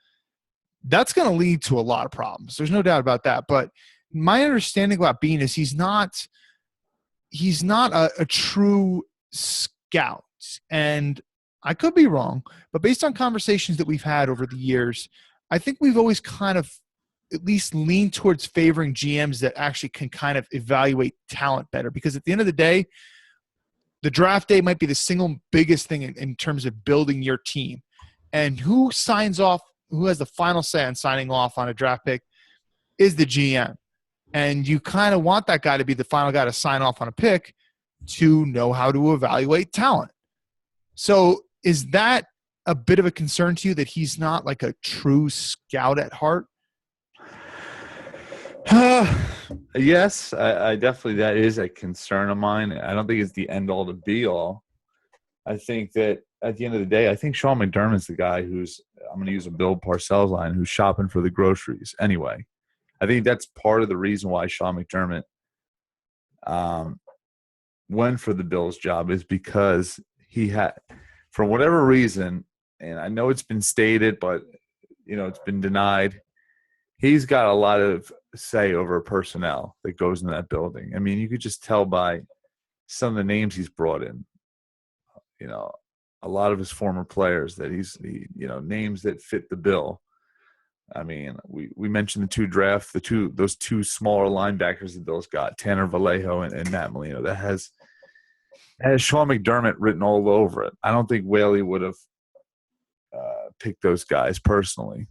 that's going to lead to a lot of problems. There's no doubt about that. But my understanding about Beane is he's not a true scout. And I could be wrong, but based on conversations that we've had over the years, I think we've always kind of at least lean towards favoring GMs that actually can kind of evaluate talent better. Because at the end of the day, the draft day might be the single biggest thing in terms of building your team. And who signs off, who has the final say on signing off on a draft pick is the GM. And you kind of want that guy to be the final guy to sign off on a pick to know how to evaluate talent. So is that a bit of a concern to you that he's not like a true scout at heart? Yes, I definitely, that is a concern of mine. I don't think it's the end all to be all. I think that at the end of the day, I think Sean McDermott's the guy who's, I'm going to use a Bill Parcells line, who's shopping for the groceries anyway. I think that's part of the reason why Sean McDermott went for the Bills job, is because he had, for whatever reason, and I know it's been stated, but it's been denied, he's got a lot of say over personnel that goes in that building. I mean, you could just tell by some of the names he's brought in, a lot of his former players that he's names that fit the bill. I mean, we mentioned those two smaller linebackers the Bills got, Tanner Vallejo and Matt Molino. That has Sean McDermott written all over it. I don't think Whaley would have picked those guys personally.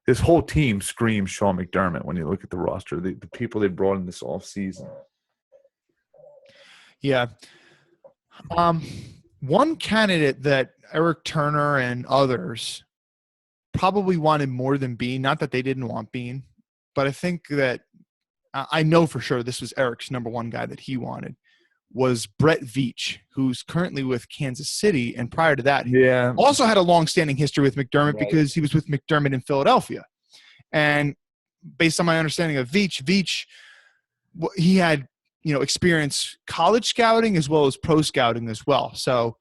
This whole team screams Sean McDermott when you look at the roster, the people they brought in this off season. Yeah. One candidate that Eric Turner and others probably wanted more than Beane, not that they didn't want Beane, but I think that I know for sure this was Eric's number one guy that he wanted, was Brett Veach, who's currently with Kansas City. And prior to that, he also had a long-standing history with McDermott because he was with McDermott in Philadelphia. And based on my understanding of Veach, he had, experience college scouting as well as pro scouting as well. So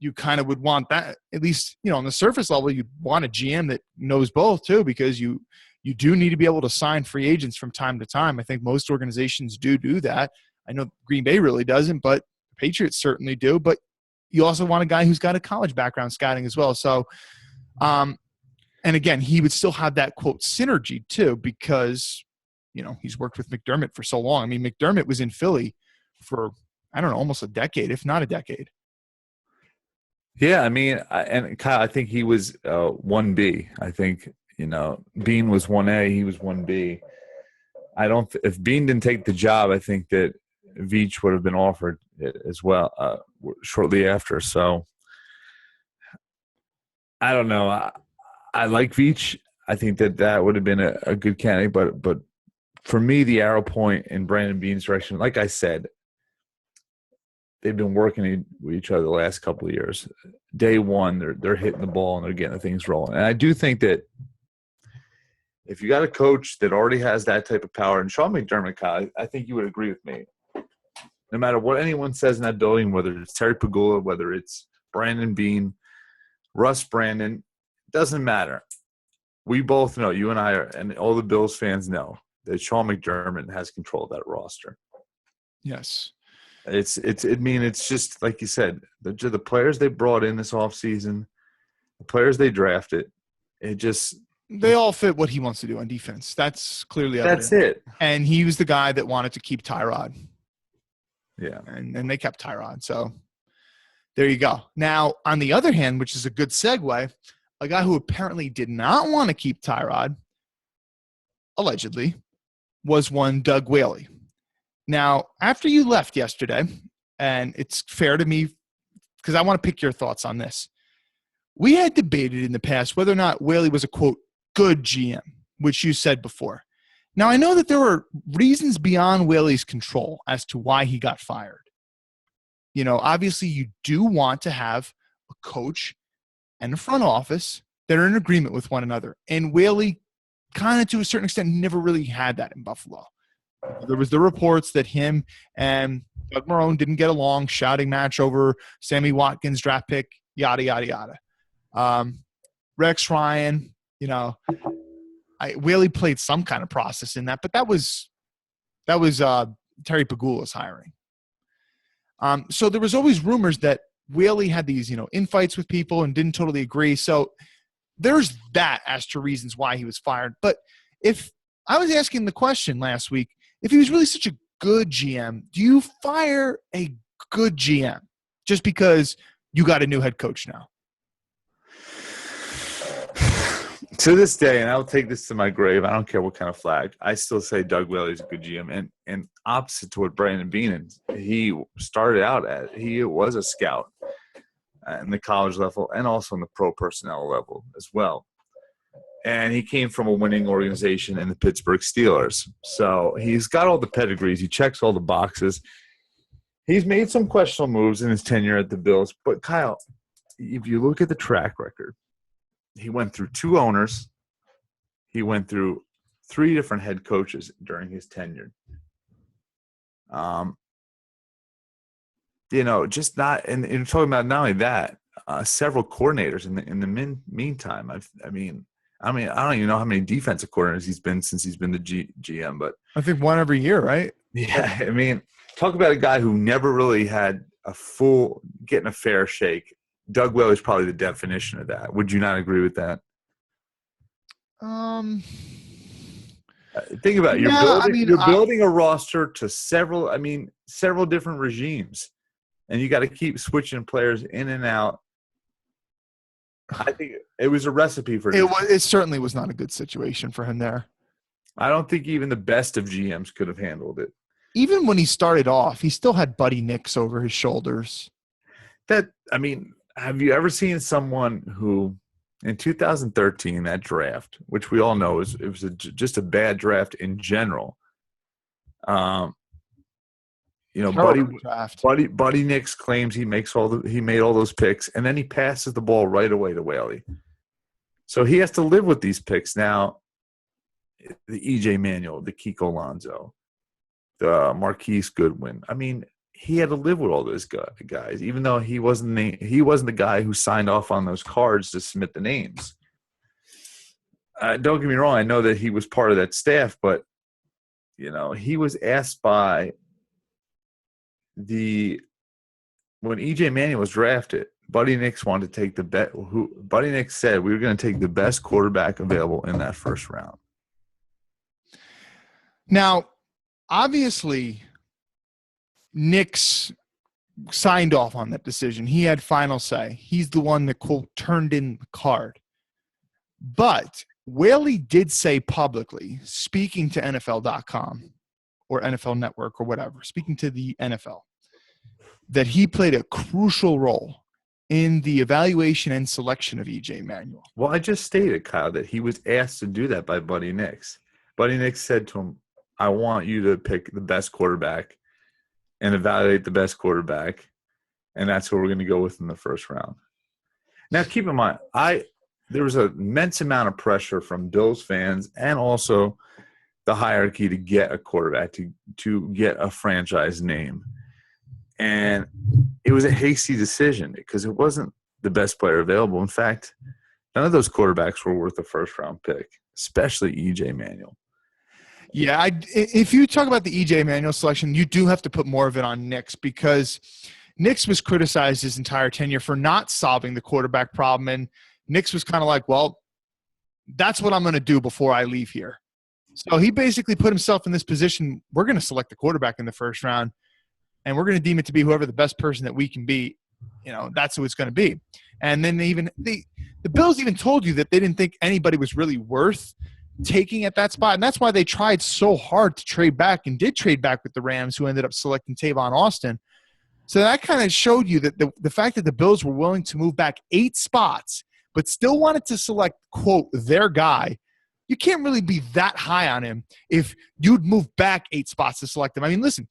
you kind of would want that, at least, on the surface level, you want a GM that knows both too, because you do need to be able to sign free agents from time to time. I think most organizations do that. I know Green Bay really doesn't, but the Patriots certainly do. But you also want a guy who's got a college background scouting as well. So, and again, he would still have that, quote, synergy too, because, he's worked with McDermott for so long. I mean, McDermott was in Philly for, I don't know, almost a decade, if not a decade. Yeah, I mean, and Kyle, I think he was 1B. I think, Beane was 1A, he was 1B. If Beane didn't take the job, I think that Veach would have been offered as well shortly after. So I don't know. I like Veach. I think that would have been a good candidate. But for me, the arrow point in Brandon Beane's direction, like I said, they've been working with each other the last couple of years. Day one, they're hitting the ball and they're getting the things rolling. And I do think that if you got a coach that already has that type of power, and Sean McDermott, Kyle, I think you would agree with me. No matter what anyone says in that building, whether it's Terry Pegula, whether it's Brandon Beane, Russ Brandon, doesn't matter. We both know, you and I are, and all the Bills fans know, that Sean McDermott has control of that roster. Yes. It's just like you said, the players they brought in this offseason, the players they drafted, they all fit what he wants to do on defense. That's clearly evident. That's it. And he was the guy that wanted to keep Tyrod. Yeah. And they kept Tyrod. So there you go. Now, on the other hand, which is a good segue, a guy who apparently did not want to keep Tyrod, allegedly, was one Doug Whaley. Now, after you left yesterday, and it's fair to me because I want to pick your thoughts on this. We had debated in the past whether or not Whaley was a, quote, good GM, which you said before. Now, I know that there were reasons beyond Whaley's control as to why he got fired. You know, obviously you do want to have a coach and a front office that are in agreement with one another. And Whaley, kind of to a certain extent, never really had that in Buffalo. There was the reports that him and Doug Marrone didn't get along, shouting match over Sammy Watkins draft pick, yada, yada, yada. Rex Ryan, you know, Whaley played some kind of process in that, but that was Terry Pegula's hiring. So there was always rumors that Whaley had these, you know, infights with people and didn't totally agree. So there's that as to reasons why he was fired. But if I was asking the question last week, if he was really such a good GM, do you fire a good GM just because you got a new head coach now? To this day, and I'll take this to my grave, I don't care what kind of flag, I still say Doug Whaley is a good GM. And opposite to what Brandon Beane, he started out at, he was a scout in the college level and also in the pro personnel level as well. And he came from a winning organization in the Pittsburgh Steelers. So he's got all the pedigrees. He checks all the boxes. He's made some questionable moves in his tenure at the Bills. But, Kyle, if you look at the track record, he went through 2 owners. He went through 3 different head coaches during his tenure. You know, just not – and you're talking about not only that, several coordinators in the meantime. I mean, I don't even know how many defensive coordinators he's been since he's been the GM, but I think one every year, right? Yeah, I mean, talk about a guy who never really had a full getting a fair shake. Doug Whaley is probably the definition of that. Would you not agree with that? Think about it. You're building a roster to several different regimes, and you got to keep switching players in and out. I think it was a recipe for it certainly was not a good situation for him there. I don't think even the best of GMs could have handled it. Even when he started off, he still had Buddy Nix over his shoulders. Have you ever seen someone who, in 2013, that draft, which we all know it was just a bad draft in general. Buddy Nix claims he made all those picks, and then he passes the ball right away to Whaley. So he has to live with these picks now. The E.J. Manuel, the Kiko Alonso, the Marquise Goodwin. I mean, he had to live with all those guys, even though he wasn't the guy who signed off on those cards to submit the names. Don't get me wrong. I know that he was part of that staff, but you know, he was asked by when E.J. Manuel was drafted, Buddy Nix wanted to take the bet. Buddy Nix said we were going to take the best quarterback available in that first round. Now, obviously, Nix signed off on that decision. He had final say. He's the one that, quote, turned in the card. But Whaley did say publicly, speaking to NFL.com or NFL Network or whatever, speaking to the NFL, that he played a crucial role in the evaluation and selection of E.J. Manuel. Well, I just stated, Kyle, that he was asked to do that by Buddy Nix. Buddy Nix said to him, I want you to pick the best quarterback and evaluate the best quarterback and that's who we're going to go with in the first round. Now, keep in mind, there was an immense amount of pressure from Bills fans and also the hierarchy to get a quarterback, to get a franchise name. And it was a hasty decision because it wasn't the best player available. In fact, none of those quarterbacks were worth a first-round pick, especially E.J. Manuel. Yeah, if you talk about the E.J. Manuel selection, you do have to put more of it on Nix because Nix was criticized his entire tenure for not solving the quarterback problem, and Nix was kind of like, well, that's what I'm going to do before I leave here. So he basically put himself in this position. We're going to select the quarterback in the first round, and we're going to deem it to be whoever the best person that we can be. That's who it's going to be. And then the Bills even told you that they didn't think anybody was really worth taking at that spot. And that's why they tried so hard to trade back and did trade back with the Rams, who ended up selecting Tavon Austin. So that kind of showed you that the fact that the Bills were willing to move back 8 spots but still wanted to select, quote, their guy, you can't really be that high on him if you'd move back 8 spots to select him. I mean, listen,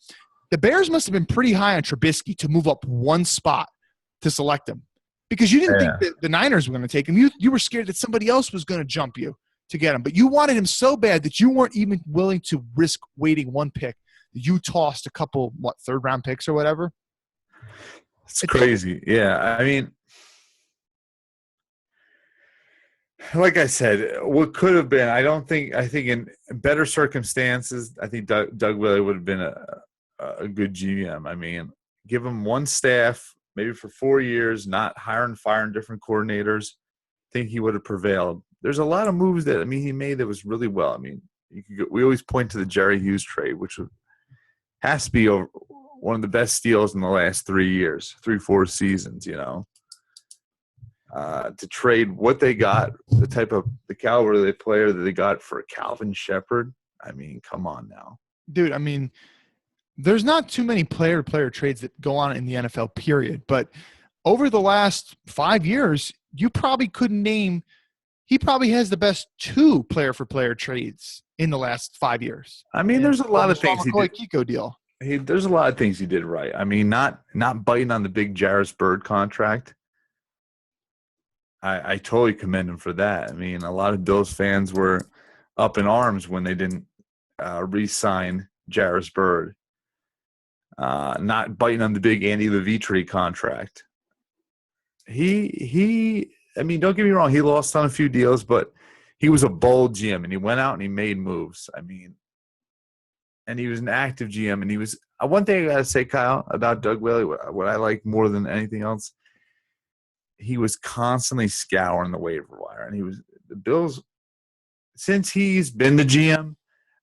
the Bears must have been pretty high on Trubisky to move up 1 spot to select him because you didn't think that the Niners were going to take him. You were scared that somebody else was going to jump you to get him. But you wanted him so bad that you weren't even willing to risk waiting 1 pick. You tossed a couple, third-round picks or whatever? It's crazy. Yeah, I mean, like I said, what could have been, I think in better circumstances, I think Doug Willie would have been a good GM. I mean, give him 1 staff, maybe for 4 years, not hiring, firing different coordinators. I think he would have prevailed. There's a lot of moves that, he made that was really well. I mean, we always point to the Jerry Hughes trade, which has to be one of the best steals in the last 4 seasons, to trade what they got, the caliber of the player that they got for Calvin Shepard. I mean, come on now. Dude, there's not too many player-to-player trades that go on in the NFL, period. But over the last 5 years, you probably couldn't name – he probably has the best 2 player-for-player trades in the last 5 years. There's a lot of things he did. Kiko deal. There's a lot of things he did right. Not biting on the big Jarvis Bird contract. I totally commend him for that. A lot of Bills fans were up in arms when they didn't re-sign Jarvis Bird. Not biting on the big Andy Levitre contract. Don't get me wrong, he lost on a few deals, but he was a bold GM, and he went out and he made moves. And he was an active GM, and he was – one thing I got to say, Kyle, about Doug Willie, what I like more than anything else, he was constantly scouring the waiver wire. And the Bills – since he's been the GM,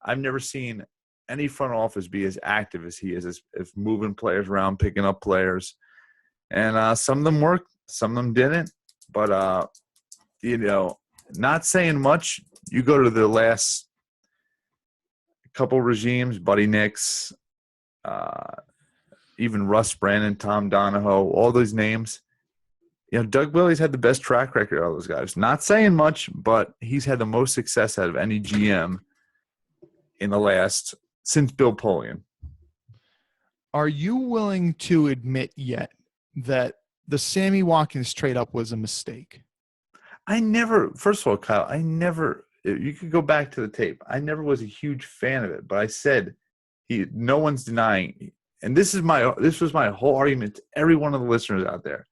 I've never seen any front office be as active as he is, as moving players around, picking up players. And some of them worked, some of them didn't. But, not saying much. You go to the last couple regimes, Buddy Nix, even Russ Brandon, Tom Donahoe, all those names. Doug Willie's had the best track record of all those guys. Not saying much, but he's had the most success out of any GM in the last – since Bill Polian. Are you willing to admit yet that the Sammy Watkins trade-up was a mistake? First of all, Kyle, you could go back to the tape. I never was a huge fan of it, but I said no one's denying, and this was my whole argument to every one of the listeners out there.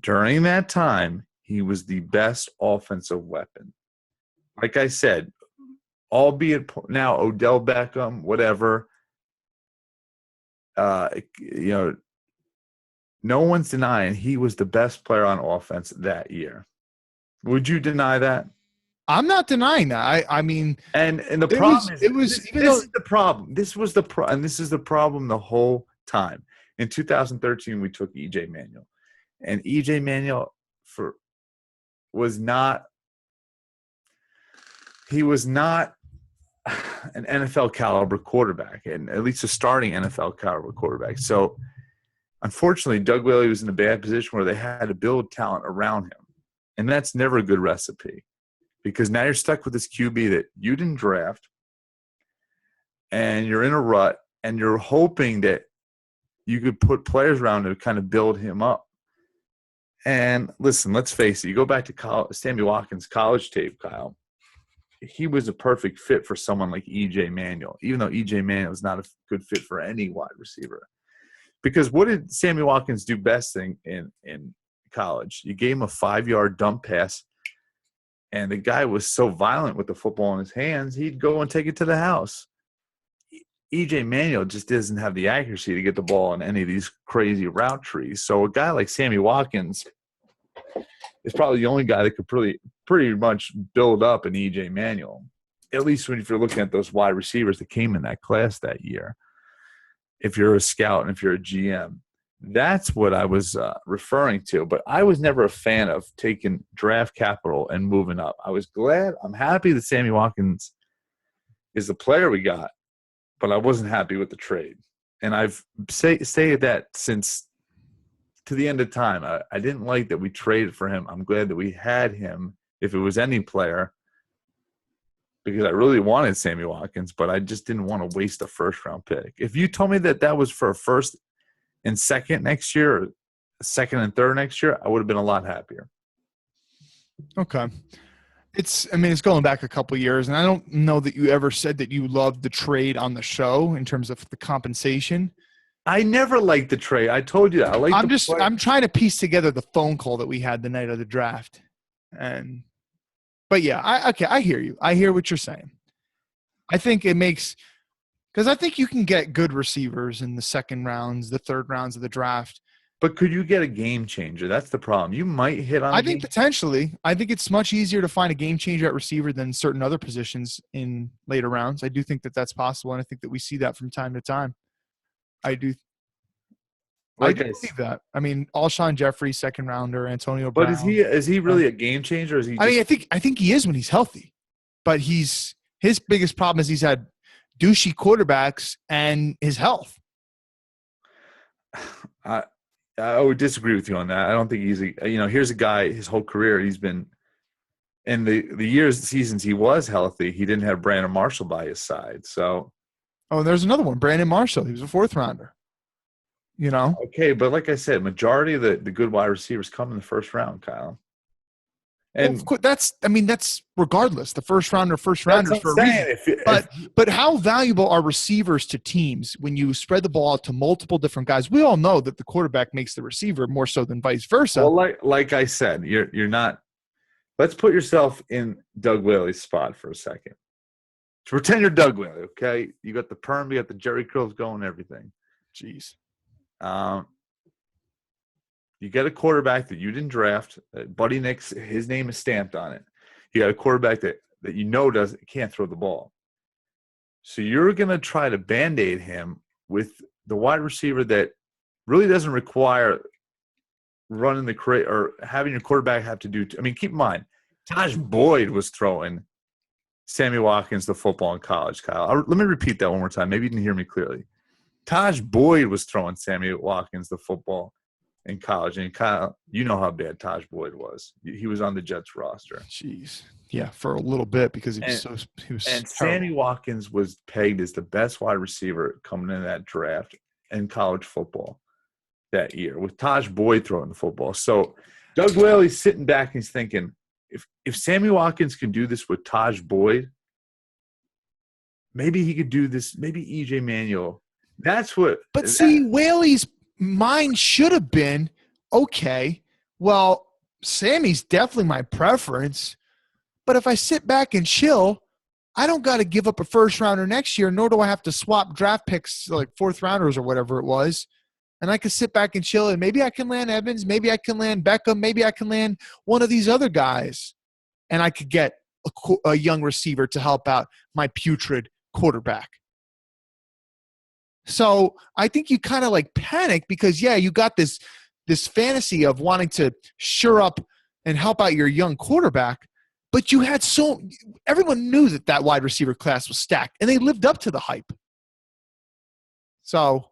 During that time, he was the best offensive weapon. Like I said, albeit now Odell Beckham, whatever, no one's denying he was the best player on offense that year. Would you deny that? I'm not denying that. And the problem is the problem. This was the problem, and this is the problem the whole time. In 2013, we took E.J. Manuel, and E.J. Manuel was not an NFL caliber quarterback, and at least a starting NFL caliber quarterback. So, unfortunately, Doug Willie was in a bad position where they had to build talent around him. And that's never a good recipe, because now you're stuck with this QB that you didn't draft, and you're in a rut, and you're hoping that you could put players around to kind of build him up. And listen, let's face it. You go back to Sammy Watkins' college tape, Kyle. He was a perfect fit for someone like E.J. Manuel, even though E.J. Manuel is not a good fit for any wide receiver. Because what did Sammy Watkins do best in college? You gave him a 5-yard dump pass, and the guy was so violent with the football in his hands, he'd go and take it to the house. E.J. Manuel just doesn't have the accuracy to get the ball in any of these crazy route trees. So a guy like Sammy Watkins is probably the only guy that could pretty much build up an E.J. Manuel, at least if you're looking at those wide receivers that came in that class that year. If you're a scout and if you're a GM, that's what I was referring to. But I was never a fan of taking draft capital and moving up. I'm happy that Sammy Watkins is the player we got, but I wasn't happy with the trade. And I've stated that since to the end of time. I didn't like that we traded for him. I'm glad that we had him, if it was any player, because I really wanted Sammy Watkins, but I just didn't want to waste a first-round pick. If you told me that was for a first and second next year, or second and third next year, I would have been a lot happier. Okay. It's going back a couple years, and I don't know that you ever said that you loved the trade on the show in terms of the compensation. I never liked the trade. I told you that. I'm trying to piece together the phone call that we had the night of the draft. But yeah, I hear you. I hear what you're saying. I think it makes – because I think you can get good receivers in the second rounds, the third rounds of the draft. But could you get a game changer? That's the problem. You might hit on. I think potentially. I think it's much easier to find a game changer at receiver than certain other positions in later rounds. I do think that that's possible, and I think that we see that from time to time. I do believe that. I mean, Alshon Jeffrey, second rounder, Antonio Brown. But is he really a game changer? Or is he? I think he is when he's healthy, but his biggest problem is he's had douchey quarterbacks and his health. I would disagree with you on that. I don't think here's a guy, his whole career, he's been in the seasons he was healthy, he didn't have Brandon Marshall by his side. So, there's another one, Brandon Marshall. He was a fourth rounder. Okay, but like I said, majority of the good wide receivers come in the first round, Kyle. And that's regardless. The first rounders for a reason. But how valuable are receivers to teams when you spread the ball out to multiple different guys? We all know that the quarterback makes the receiver more so than vice versa. Well, like I said, you're not. Let's put yourself in Doug Whaley's spot for a second. So pretend you're Doug Whaley, okay? You got the perm, you got the Jerry curls going, everything. Jeez. You get a quarterback that you didn't draft. Buddy Nix, his name is stamped on it. You got a quarterback that can't throw the ball. So you're going to try to Band-Aid him with the wide receiver that really doesn't require running the crate or having your quarterback have to do. Keep in mind, Taj Boyd was throwing Sammy Watkins the football in college, Kyle. Let me repeat that one more time. Maybe you didn't hear me clearly. Taj Boyd was throwing Sammy Watkins the football in college. And Kyle, you know how bad Taj Boyd was. He was on the Jets roster. Jeez. Yeah, for a little bit because he was And terrible. Sammy Watkins was pegged as the best wide receiver coming in that draft in college football that year with Taj Boyd throwing the football. So Doug Whaley's sitting back and he's thinking, if Sammy Watkins can do this with Taj Boyd, maybe he could do this, maybe E.J. Manuel. But see, Whaley's mind should have been, okay, well, Sammy's definitely my preference, but if I sit back and chill, I don't got to give up a first rounder next year, nor do I have to swap draft picks like fourth rounders or whatever it was. And I could sit back and chill, and maybe I can land Evans, maybe I can land Beckham, maybe I can land one of these other guys, and I could get a young receiver to help out my putrid quarterback. So I think you kind of like panic because, you got this fantasy of wanting to shore up and help out your young quarterback, but you had everyone knew that wide receiver class was stacked, and they lived up to the hype. So,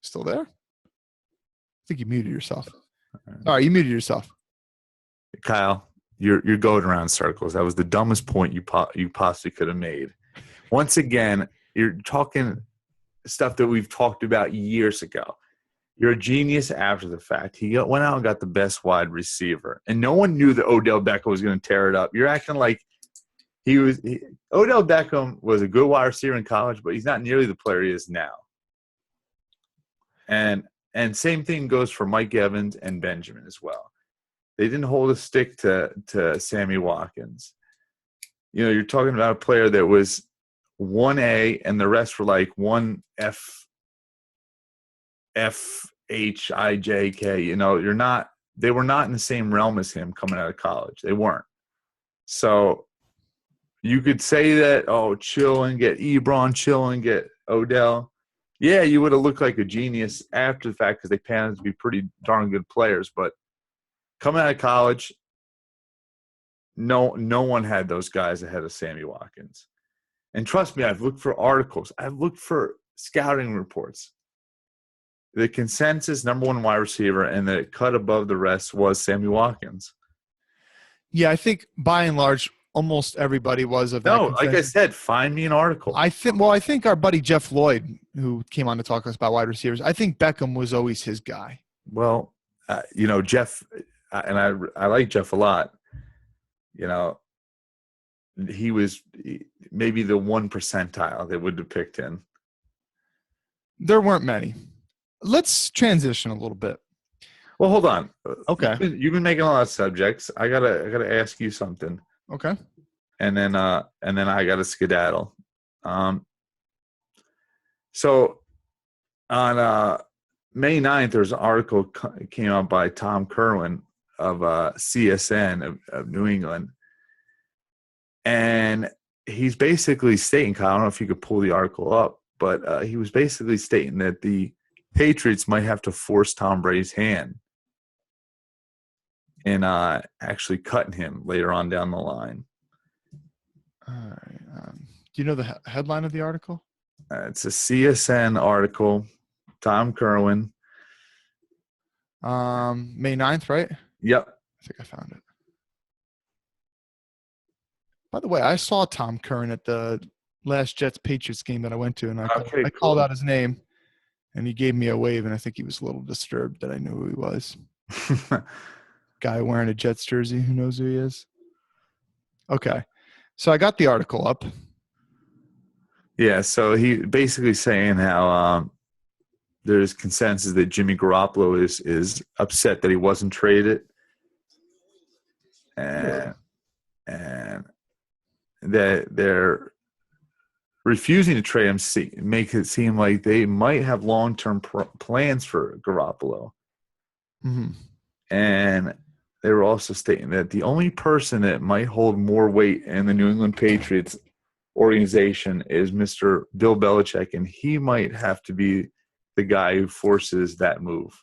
still there? I think you muted yourself. All right, you muted yourself. Kyle, you're going around circles. That was the dumbest point you possibly could have made. Once again, you're talking stuff that we've talked about years ago. You're a genius after the fact. He went out and got the best wide receiver, and no one knew that Odell Beckham was going to tear it up. You're acting like Odell Beckham was a good wide receiver in college, but he's not nearly the player he is now. And same thing goes for Mike Evans and Benjamin as well. They didn't hold a stick to Sammy Watkins. You know, you're talking about a player that was 1A and the rest were like 1FHIJK. You know, they were not in the same realm as him coming out of college. They weren't. So you could say that, chill and get Ebron, chill and get Odell. Yeah, you would have looked like a genius after the fact because they panned out to be pretty darn good players. But coming out of college, no one had those guys ahead of Sammy Watkins. And trust me, I've looked for articles. I've looked for scouting reports. The consensus number one wide receiver and the cut above the rest was Sammy Watkins. Yeah, I think by and large, almost everybody was of that. No, like I said, find me an article. I think our buddy Jeff Lloyd, who came on to talk to us about wide receivers, I think Beckham was always his guy. Well, Jeff, and I like Jeff a lot. You know, he was maybe the 1 percentile that would have picked him. There weren't many. Let's transition a little bit. Well, hold on. Okay. You've been making a lot of subjects. I gotta ask you something. Okay. And then I gotta skedaddle. So on May 9th, there's an article came out by Tom Kerwin of CSN of New England. And he's basically stating, Kyle, I don't know if you could pull the article up, but he was basically stating that the Patriots might have to force Tom Brady's hand in actually cutting him later on down the line. All right. Do you know the headline of the article? It's a CSN article. Tom Kerwin. May 9th, right? Yep. I think I found it. By the way, I saw Tom Curran at the last Jets-Patriots game that I went to, and I called out his name, and he gave me a wave, and I think he was a little disturbed that I knew who he was. Guy wearing a Jets jersey, who knows who he is? Okay. So I got the article up. Yeah, so he basically saying how there's consensus that Jimmy Garoppolo is upset that he wasn't traded. And that they're refusing to trade him, make it seem like they might have long-term plans for Garoppolo. Mm-hmm. And they were also stating that the only person that might hold more weight in the New England Patriots organization is Mr. Bill Belichick, and he might have to be the guy who forces that move.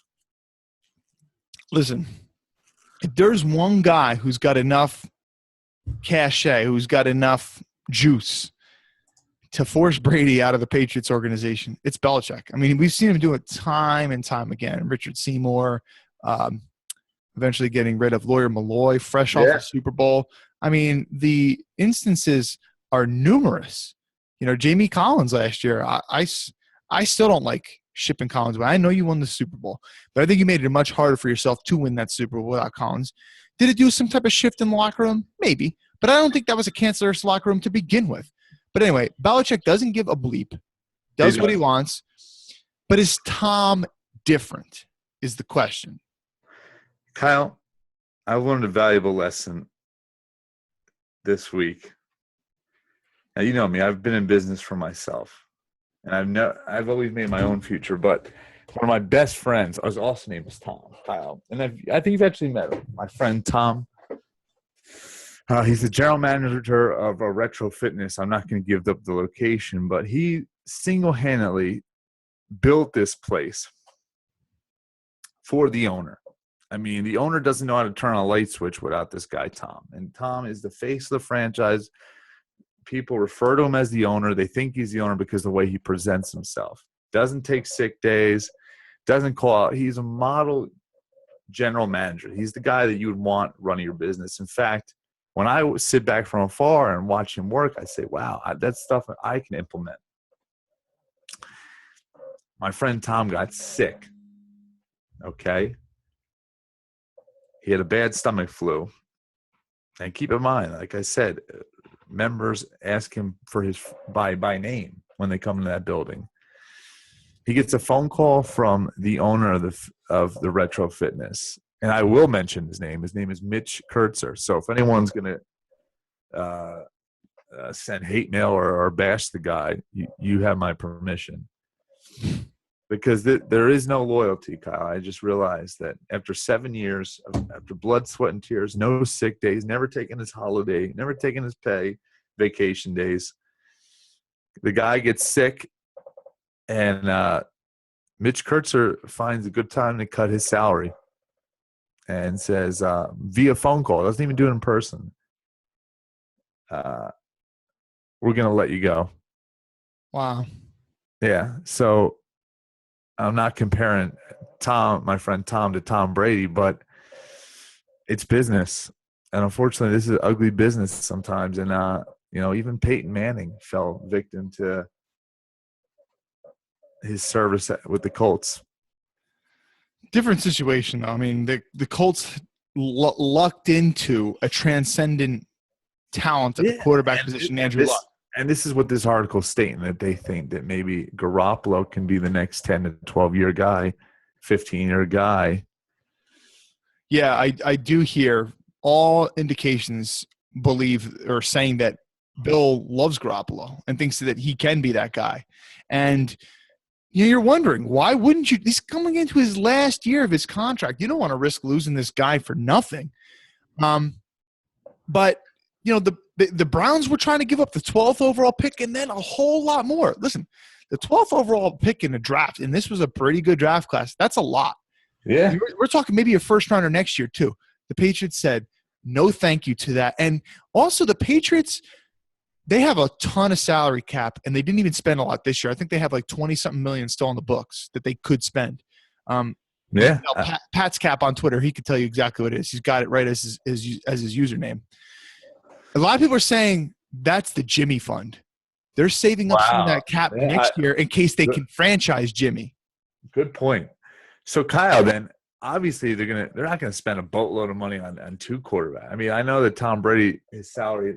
Listen, if there's one guy who's got enough cachet, who's got enough juice to force Brady out of the Patriots organization, it's Belichick. I mean, we've seen him do it time and time again. Richard Seymour, eventually getting rid of Lawyer Malloy, fresh off the Super Bowl. I mean, the instances are numerous. You know, Jamie Collins last year, I still don't like shipping Collins, but I know you won the Super Bowl. But I think you made it much harder for yourself to win that Super Bowl without Collins. Did it do some type of shift in the locker room? Maybe. But I don't think that was a cancerous locker room to begin with. But anyway, Belichick doesn't give a bleep, does what he wants. But is Tom different is the question. Kyle, I learned a valuable lesson this week. Now, you know me. I've been in business for myself. And I've always made my own future. But one of my best friends, his also name is Tom, Kyle. And I think you've actually met him. My friend Tom. He's the general manager of Retro Fitness. I'm not going to give up the location, but he single-handedly built this place for the owner. I mean, the owner doesn't know how to turn a light switch without this guy, Tom. And Tom is the face of the franchise. People refer to him as the owner. They think he's the owner because of the way he presents himself. Doesn't take sick days. Doesn't call out. He's a model general manager. He's the guy that you would want running your business. In fact, when I sit back from afar and watch him work, I say, wow, that's stuff that I can implement. my friend Tom got sick. Okay. He had a bad stomach flu. And keep in mind, like I said, members ask him for his by name when they come to that building. He gets a phone call from the owner of the Retro Fitness, and I will mention his name. His name is Mitch Kurtzer. So if anyone's going to send hate mail or bash the guy, you have my permission. Because there is no loyalty, Kyle. I just realized that after 7 years, after blood, sweat, and tears, no sick days, never taking his holiday, never taking his pay, vacation days, the guy gets sick, and Mitch Kurtzer finds a good time to cut his salary and says, via phone call, doesn't even do it in person, we're going to let you go. Wow. Yeah, so I'm not comparing my friend Tom, to Tom Brady, but it's business. And unfortunately, this is ugly business sometimes. And, even Peyton Manning fell victim to his service with the Colts. Different situation, though. I mean, the Colts lucked into a transcendent talent at the quarterback position, Andrew Luck. And this is what this article is stating, that they think that maybe Garoppolo can be the next 10 to 12-year guy, 15-year guy. Yeah, I do hear all indications believe or saying that Bill loves Garoppolo and thinks that he can be that guy. And you're wondering, why wouldn't you? He's coming into his last year of his contract. You don't want to risk losing this guy for nothing. But the Browns were trying to give up the 12th overall pick and then a whole lot more. Listen, the 12th overall pick in the draft, and this was a pretty good draft class. That's a lot. Yeah. We're talking maybe a first rounder next year too. The Patriots said no thank you to that. And also the Patriots, they have a ton of salary cap, and they didn't even spend a lot this year. I think they have like 20-something million still on the books that they could spend. Pat's cap on Twitter, he could tell you exactly what it is. He's got it right as his username. A lot of people are saying that's the Jimmy fund. They're saving up some of that cap next year in case they can franchise Jimmy. Good point. So Kyle, then obviously they're not gonna spend a boatload of money on two quarterbacks. I mean, I know that Tom Brady, his salary,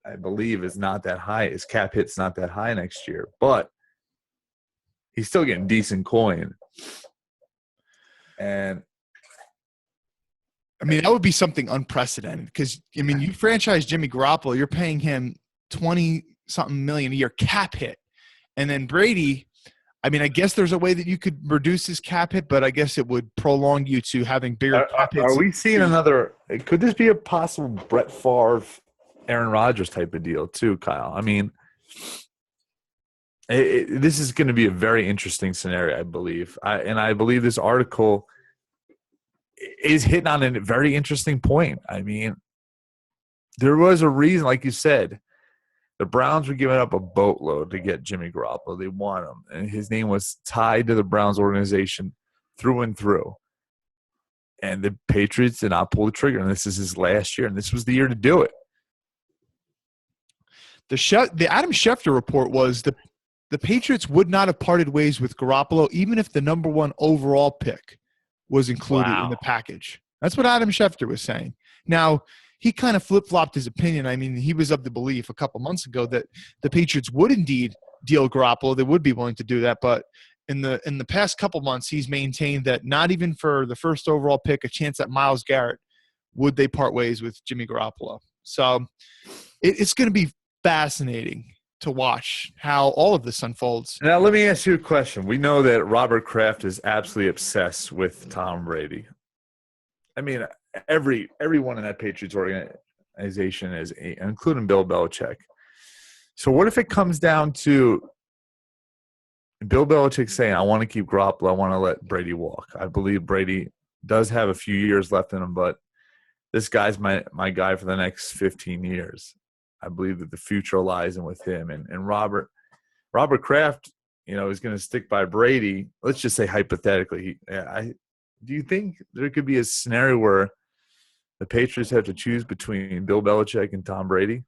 I believe, is not that high. His cap hit's not that high next year, but he's still getting decent coin. And I mean, that would be something unprecedented because, I mean, you franchise Jimmy Garoppolo, you're paying him 20-something million a year cap hit. And then Brady, I mean, I guess there's a way that you could reduce his cap hit, but I guess it would prolong you to having bigger cap hits. Are we seeing could this be a possible Brett Favre, Aaron Rodgers type of deal too, Kyle? I mean, this is going to be a very interesting scenario, I believe. I believe this article is hitting on a very interesting point. I mean, there was a reason, like you said, the Browns were giving up a boatload to get Jimmy Garoppolo. They want him, and his name was tied to the Browns organization through and through. And the Patriots did not pull the trigger, and this is his last year, and this was the year to do it. The Adam Schefter report was the Patriots would not have parted ways with Garoppolo even if the number one overall pick was included in the package. That's what Adam Schefter was saying. Now, he kind of flip-flopped his opinion. I mean, he was of the belief a couple months ago that the Patriots would indeed deal Garoppolo. They would be willing to do that. But in the past couple months, he's maintained that not even for the first overall pick, a chance at Myles Garrett, would they part ways with Jimmy Garoppolo. So it's going to be fascinating to watch how all of this unfolds. Now, let me ask you a question. We know that Robert Kraft is absolutely obsessed with Tom Brady. I mean, everyone in that Patriots organization is, including Bill Belichick. So what if it comes down to Bill Belichick saying, I want to keep Garoppolo, I want to let Brady walk? I believe Brady does have a few years left in him, but this guy's my guy for the next 15 years. I believe that the future lies in with him. And Robert Kraft, is going to stick by Brady. Let's just say hypothetically. Do you think there could be a scenario where the Patriots have to choose between Bill Belichick and Tom Brady?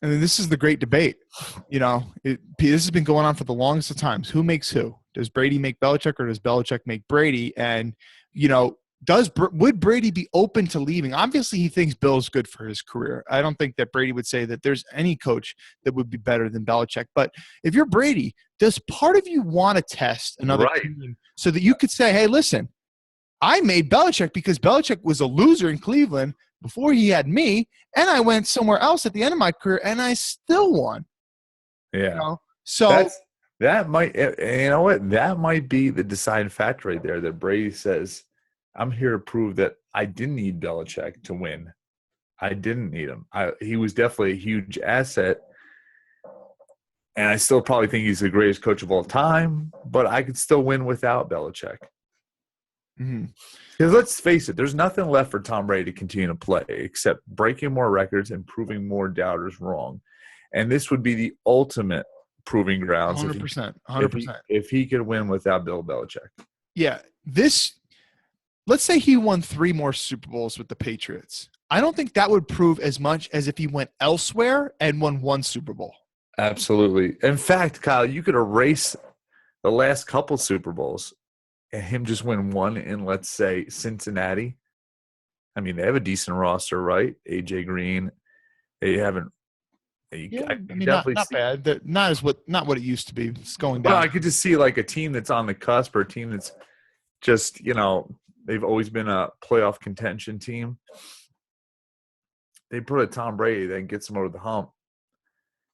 And this is the great debate. This has been going on for the longest of times. Who makes who? Does Brady make Belichick, or does Belichick make Brady? And, would Brady be open to leaving? Obviously, he thinks Bill's good for his career. I don't think that Brady would say that there's any coach that would be better than Belichick. But if you're Brady, does part of you want to test another team so that you could say, hey, listen, I made Belichick because Belichick was a loser in Cleveland before he had me, and I went somewhere else at the end of my career, and I still won. Yeah. So that might, that might be the deciding factor right there, that Brady says, I'm here to prove that I didn't need Belichick to win. I didn't need him. He was definitely a huge asset, and I still probably think he's the greatest coach of all time, but I could still win without Belichick. Because let's face it, there's nothing left for Tom Brady to continue to play except breaking more records and proving more doubters wrong. And this would be the ultimate proving grounds 100%. If he could win without Bill Belichick. Yeah. Let's say he won 3 more Super Bowls with the Patriots. I don't think that would prove as much as if he went elsewhere and won 1 Super Bowl. Absolutely. In fact, Kyle, you could erase the last couple Super Bowls and him just win 1 in, let's say, Cincinnati. I mean, they have a decent roster, right? AJ Green. They haven't. Not bad. Not what it used to be. It's going down. Well, I could just see like a team that's on the cusp, or a team that's just, they've always been a playoff contention team. They put a Tom Brady that gets him over the hump.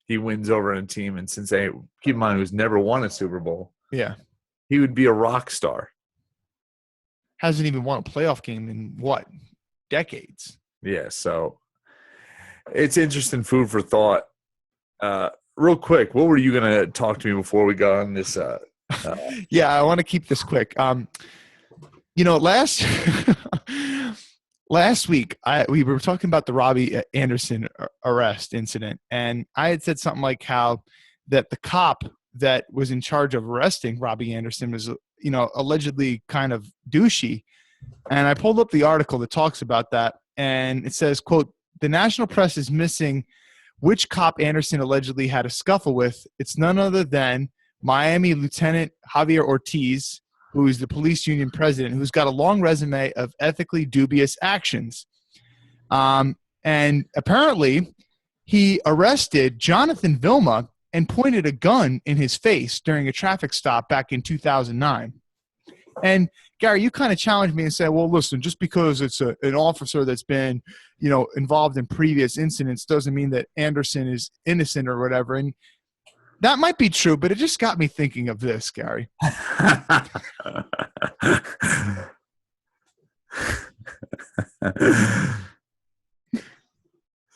He wins over a team in Cincinnati. Keep in mind, who's never won a Super Bowl. Yeah. He would be a rock star. Hasn't even won a playoff game in decades? Yeah, so it's interesting food for thought. Real quick, what were you going to talk to me before we got on this? Yeah, I want to keep this quick. Last week, we were talking about the Robbie Anderson arrest incident, and I had said something like how that the cop that was in charge of arresting Robbie Anderson was, allegedly kind of douchey. And I pulled up the article that talks about that, and it says, quote, "The national press is missing which cop Anderson allegedly had a scuffle with. It's none other than Miami Lieutenant Javier Ortiz, who is the police union president, who's got a long resume of ethically dubious actions." And apparently he arrested Jonathan Vilma and pointed a gun in his face during a traffic stop back in 2009. And Gary, you kind of challenged me and said, well, listen, just because it's an officer that's been, involved in previous incidents doesn't mean that Anderson is innocent or whatever. And that might be true, but it just got me thinking of this, Gary.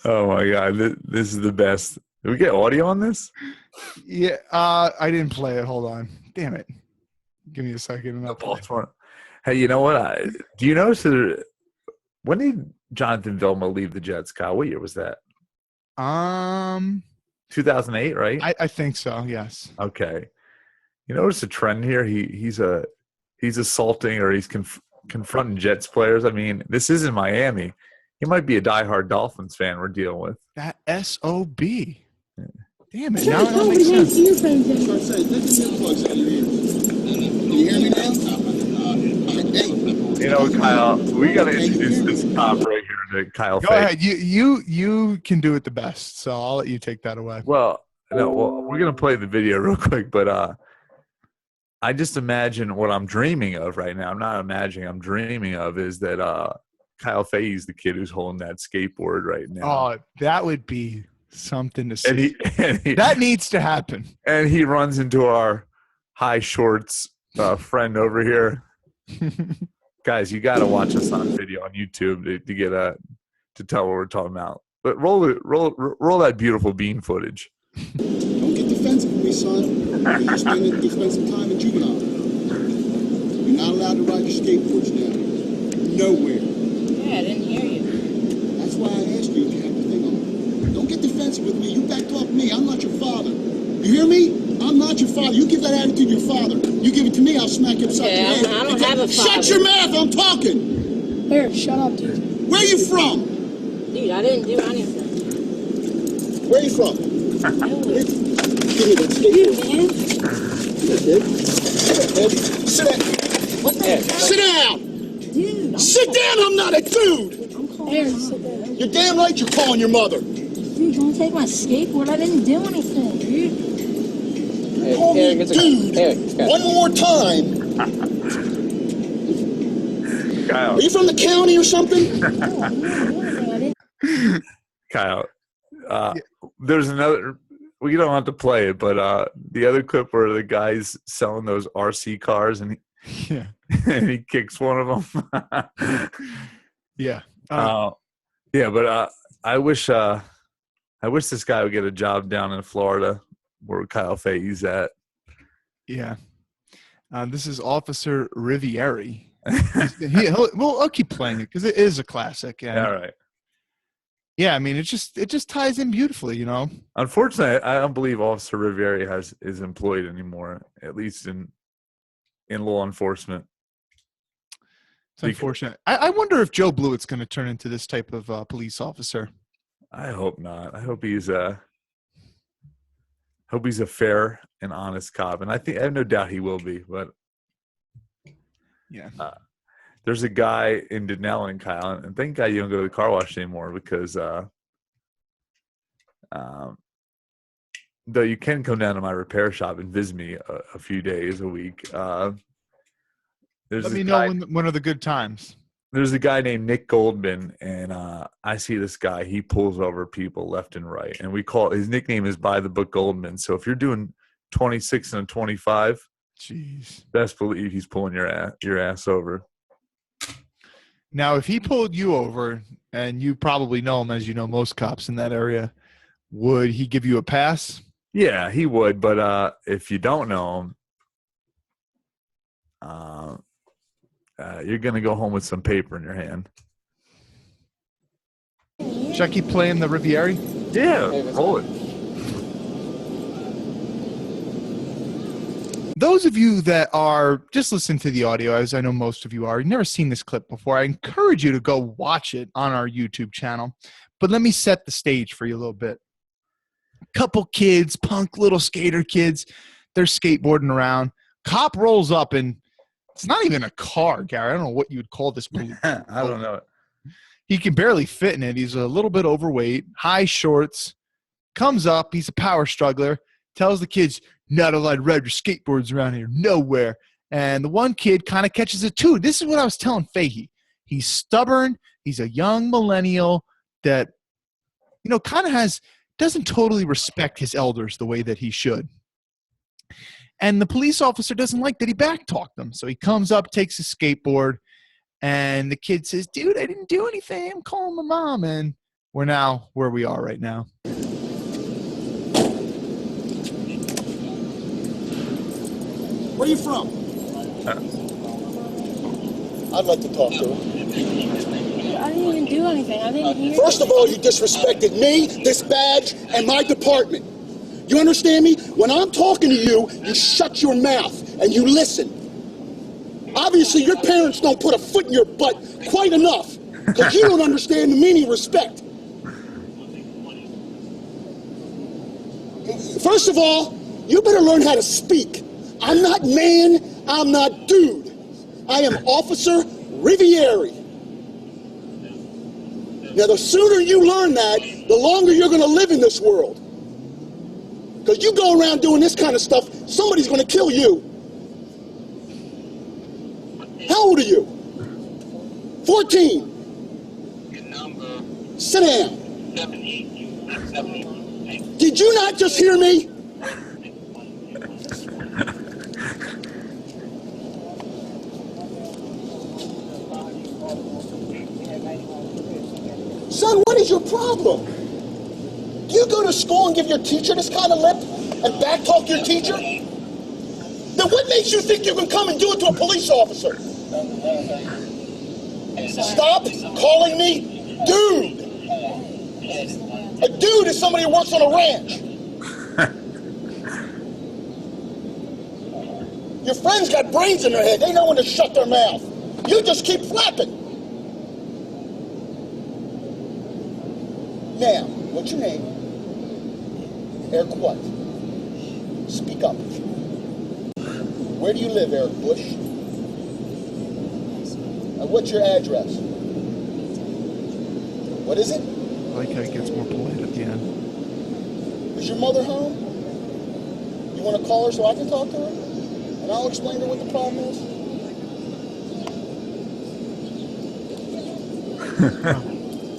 Oh my God, this is the best. Did we get audio on this? Yeah, I didn't play it. Hold on. Damn it. Give me a second. Hey, you know what? Do you notice when did Jonathan Vilma leave the Jets, Kyle? What year was that? 2008, right? I think so, yes. Okay. You notice a trend here? He's assaulting, or he's confronting Jets players. I mean, this isn't Miami. He might be a diehard Dolphins fan we're dealing with. That SOB. Damn it. Now it makes sense. You hear me now? Kyle, we got to introduce this cop right here to Kyle. Go ahead. You can do it the best, so I'll let you take that away. Well, we're going to play the video real quick, but I just imagine what I'm dreaming of right now. I'm not imagining. I'm dreaming of is that Kyle Fahey's the kid who's holding that skateboard right now. Oh, that would be something to see. That needs to happen. And he runs into our high shorts friend over here. Guys, you got to watch us on video on YouTube to get to tell what we're talking about. But roll that beautiful Beane footage. Don't get defensive with me, son. You spend some time in juvenile. You're not allowed to ride your skateboards now. Nowhere. Yeah, I didn't hear you. That's why I asked you if you have the thing on. Don't get defensive with me. You backed off me. I'm not your father. You hear me? I'm not your father. You give that attitude to your father. You give it to me, I'll smack you upside your head. I don't have a father. Shut your mouth, I'm talking. Here, shut up, dude. Where are you from? Dude, I didn't do anything. Where are you from? Give me that skateboard. Sit down. What the? Sit down. Dude. Sit down. I'm not a dude. I'm calling sit down. You're damn right you're calling your mother. Dude, you want to take my skateboard? I didn't do anything, dude. Call me dude one more time. Kyle. Are you from the county or something? Kyle, there's another. We don't have to play it, but the other clip where the guy's selling those RC cars and and he kicks one of them. Yeah. But I wish this guy would get a job down in Florida where Kyle Fahey's at. Yeah. This is Officer Riviere. I'll keep playing it because it is a classic. And, all right. Yeah, I mean, it just ties in beautifully, you know. Unfortunately, I don't believe Officer Riviere is employed anymore, at least in law enforcement. It's unfortunate. I wonder if Joe Blewett's going to turn into this type of police officer. I hope not. I hope he's a fair and honest cop, and I have no doubt he will be. But yeah, there's a guy in Denellen, Kyle, and thank God you don't go to the car wash anymore because though you can come down to my repair shop and visit me a few days a week. Let me know when are the good times. There's a guy named Nick Goldman, and I see this guy. He pulls over people left and right, and his nickname is By the Book Goldman. So if you're doing 26 and a 25, jeez, best believe he's pulling your ass over. Now, if he pulled you over, and you probably know him as you know most cops in that area, would he give you a pass? Yeah, he would. But if you don't know him, you're going to go home with some paper in your hand. Should I keep playing the Riviere? Yeah, roll it. Those of you that are just listening to the audio, as I know most of you are, you've never seen this clip before, I encourage you to go watch it on our YouTube channel. But let me set the stage for you a little bit. A couple kids, punk little skater kids, they're skateboarding around. Cop rolls up and it's not even a car, Gary. I don't know what you would call this. I don't know. He can barely fit in it. He's a little bit overweight, high shorts, comes up. He's a power struggler, tells the kids, not allowed to ride your skateboards around here, nowhere. And the one kid kind of catches it too. This is what I was telling Fahey. He's stubborn. He's a young millennial that, kind of doesn't totally respect his elders the way that he should. And the police officer doesn't like that he backtalked them. So he comes up, takes his skateboard, and the kid says, dude, I didn't do anything. I'm calling my mom. And we're now where we are right now. Where are you from? I'd like to talk to him. I didn't even do anything. I didn't hear. First of all, you disrespected me, this badge, and my department. You understand me? When I'm talking to you, you shut your mouth and you listen. Obviously, your parents don't put a foot in your butt quite enough because you don't understand the meaning of respect. First of all, you better learn how to speak. I'm not man, I'm not dude. I am Officer Riviere. Now, the sooner you learn that, the longer you're going to live in this world. Because you go around doing this kind of stuff, somebody's going to kill you. How old are you? 14. Sit down. Did you not just hear me? Son, what is your problem? Do you go to school and give your teacher this kind of lip and backtalk your teacher? Then what makes you think you can come and do it to a police officer? Stop calling me dude. A dude is somebody who works on a ranch. Your friends got brains in their head. They know when to shut their mouth. You just keep flapping. Now, what's your name? Eric what? Speak up. Where do you live, Eric Bush? What's your address? What is it? I like how he gets more polite at the end. Is your mother home? You want to call her so I can talk to her? And I'll explain to her what the problem is?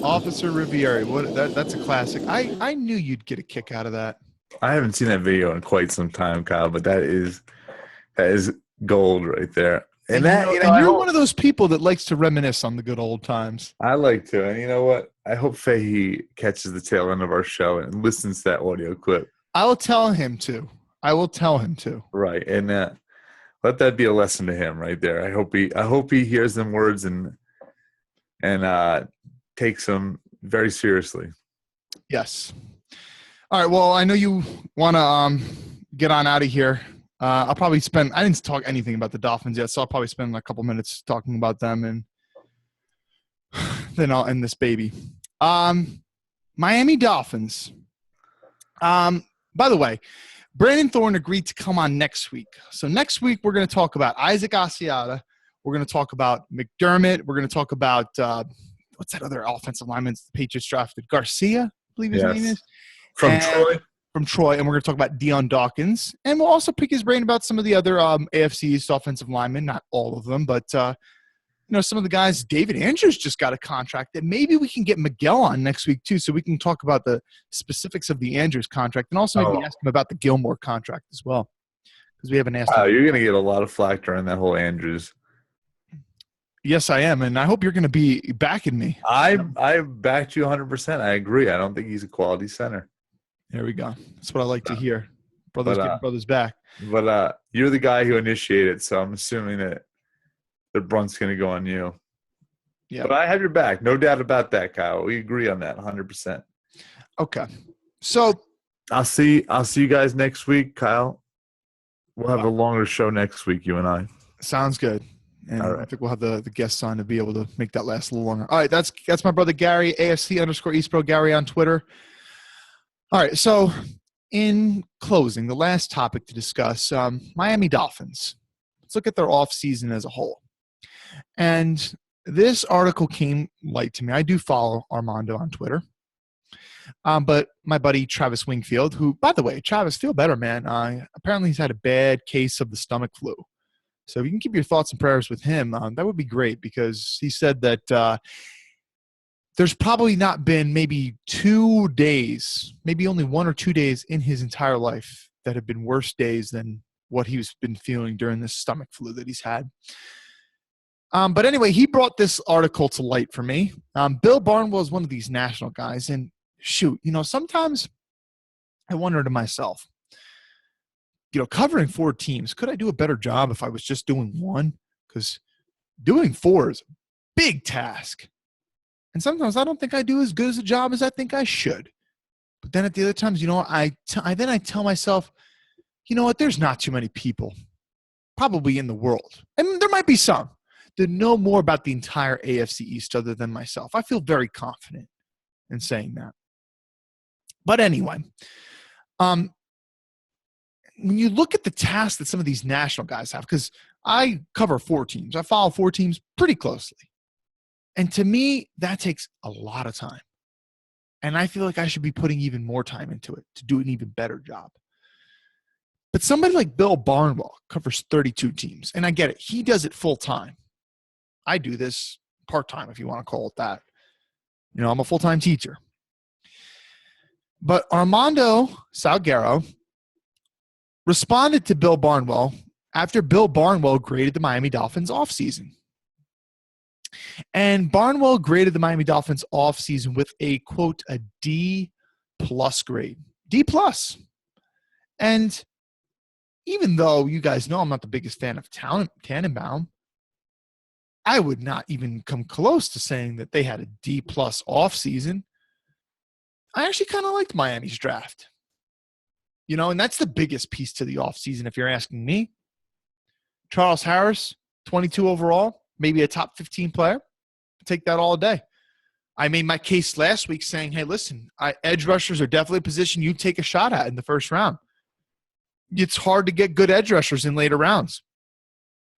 Officer Riviere, that's a classic. I knew you'd get a kick out of that. I haven't seen that video in quite some time, Kyle, but that is gold right there. And you're one of those people that likes to reminisce on the good old times. I like to. And you know what? I hope Fahey catches the tail end of our show and listens to that audio clip. I will tell him to. Right. And let that be a lesson to him right there. I hope he hears them words and takes them very seriously. Yes. All right. Well, I know you want to get on out of here. I'll probably I didn't talk anything about the Dolphins yet, so I'll probably spend a couple minutes talking about them, and then I'll end this baby. Miami Dolphins. By the way, Brandon Thorne agreed to come on next week. So next week we're going to talk about Isaac Asiata. We're going to talk about McDermott. We're going to talk about what's that other offensive lineman the Patriots drafted? Garcia, I believe his name is. From Troy, and we're going to talk about Deion Dawkins, and we'll also pick his brain about some of the other AFC East offensive linemen, not all of them, but some of the guys. David Andrews just got a contract that maybe we can get Miguel on next week too, so we can talk about the specifics of the Andrews contract, and also maybe ask him about the Gilmore contract as well, because we haven't asked him. You're going to get a lot of flack during that whole Andrews. Yes, I am, and I hope you're going to be backing me. I backed you 100%. I agree. I don't think he's a quality center. There we go. That's what I like to hear. Brothers getting brothers back. But you're the guy who initiated, so I'm assuming that the brunt's going to go on you. Yeah. But I have your back. No doubt about that, Kyle. We agree on that 100%. Okay. So I'll see you guys next week, Kyle. We'll have a longer show next week, you and I. Sounds good. And right. I think we'll have the guests on to be able to make that last a little longer. All right, that's my brother Gary, AFC_EastBro Gary on Twitter. All right, so in closing, the last topic to discuss, Miami Dolphins. Let's look at their offseason as a whole. And this article came light to me. I do follow Armando on Twitter. But my buddy Travis Wingfield, who, by the way, Travis, feel better, man. Apparently he's had a bad case of the stomach flu. So if you can keep your thoughts and prayers with him, that would be great, because he said that there's probably not been maybe 2 days, maybe only 1 or 2 days in his entire life that have been worse days than what he's been feeling during this stomach flu that he's had. But anyway, he brought this article to light for me. Bill Barnwell is one of these national guys. And shoot, sometimes I wonder to myself, covering 4 teams, could I do a better job if I was just doing 1? Because doing 4 is a big task. And sometimes I don't think I do as good as a job as I think I should. But then at the other times, I tell myself, you know what, there's not too many people probably in the world. And there might be some that know more about the entire AFC East other than myself. I feel very confident in saying that. But anyway, when you look at the tasks that some of these national guys have, because I cover 4 teams. I follow 4 teams pretty closely. And to me, that takes a lot of time. And I feel like I should be putting even more time into it to do an even better job. But somebody like Bill Barnwell covers 32 teams. And I get it. He does it full time. I do this part-time, if you want to call it that. I'm a full-time teacher. But Armando Salguero responded to Bill Barnwell after Bill Barnwell graded the Miami Dolphins offseason. And Barnwell graded the Miami Dolphins offseason with a, quote, a D+ grade. D+. And even though you guys know I'm not the biggest fan of Tannenbaum, I would not even come close to saying that they had a D+ offseason. I actually kind of liked Miami's draft. And that's the biggest piece to the offseason if you're asking me. Charles Harris, 22 overall, maybe a top 15 player. Take that all day. I made my case last week saying, hey, listen, edge rushers are definitely a position you take a shot at in the first round. It's hard to get good edge rushers in later rounds.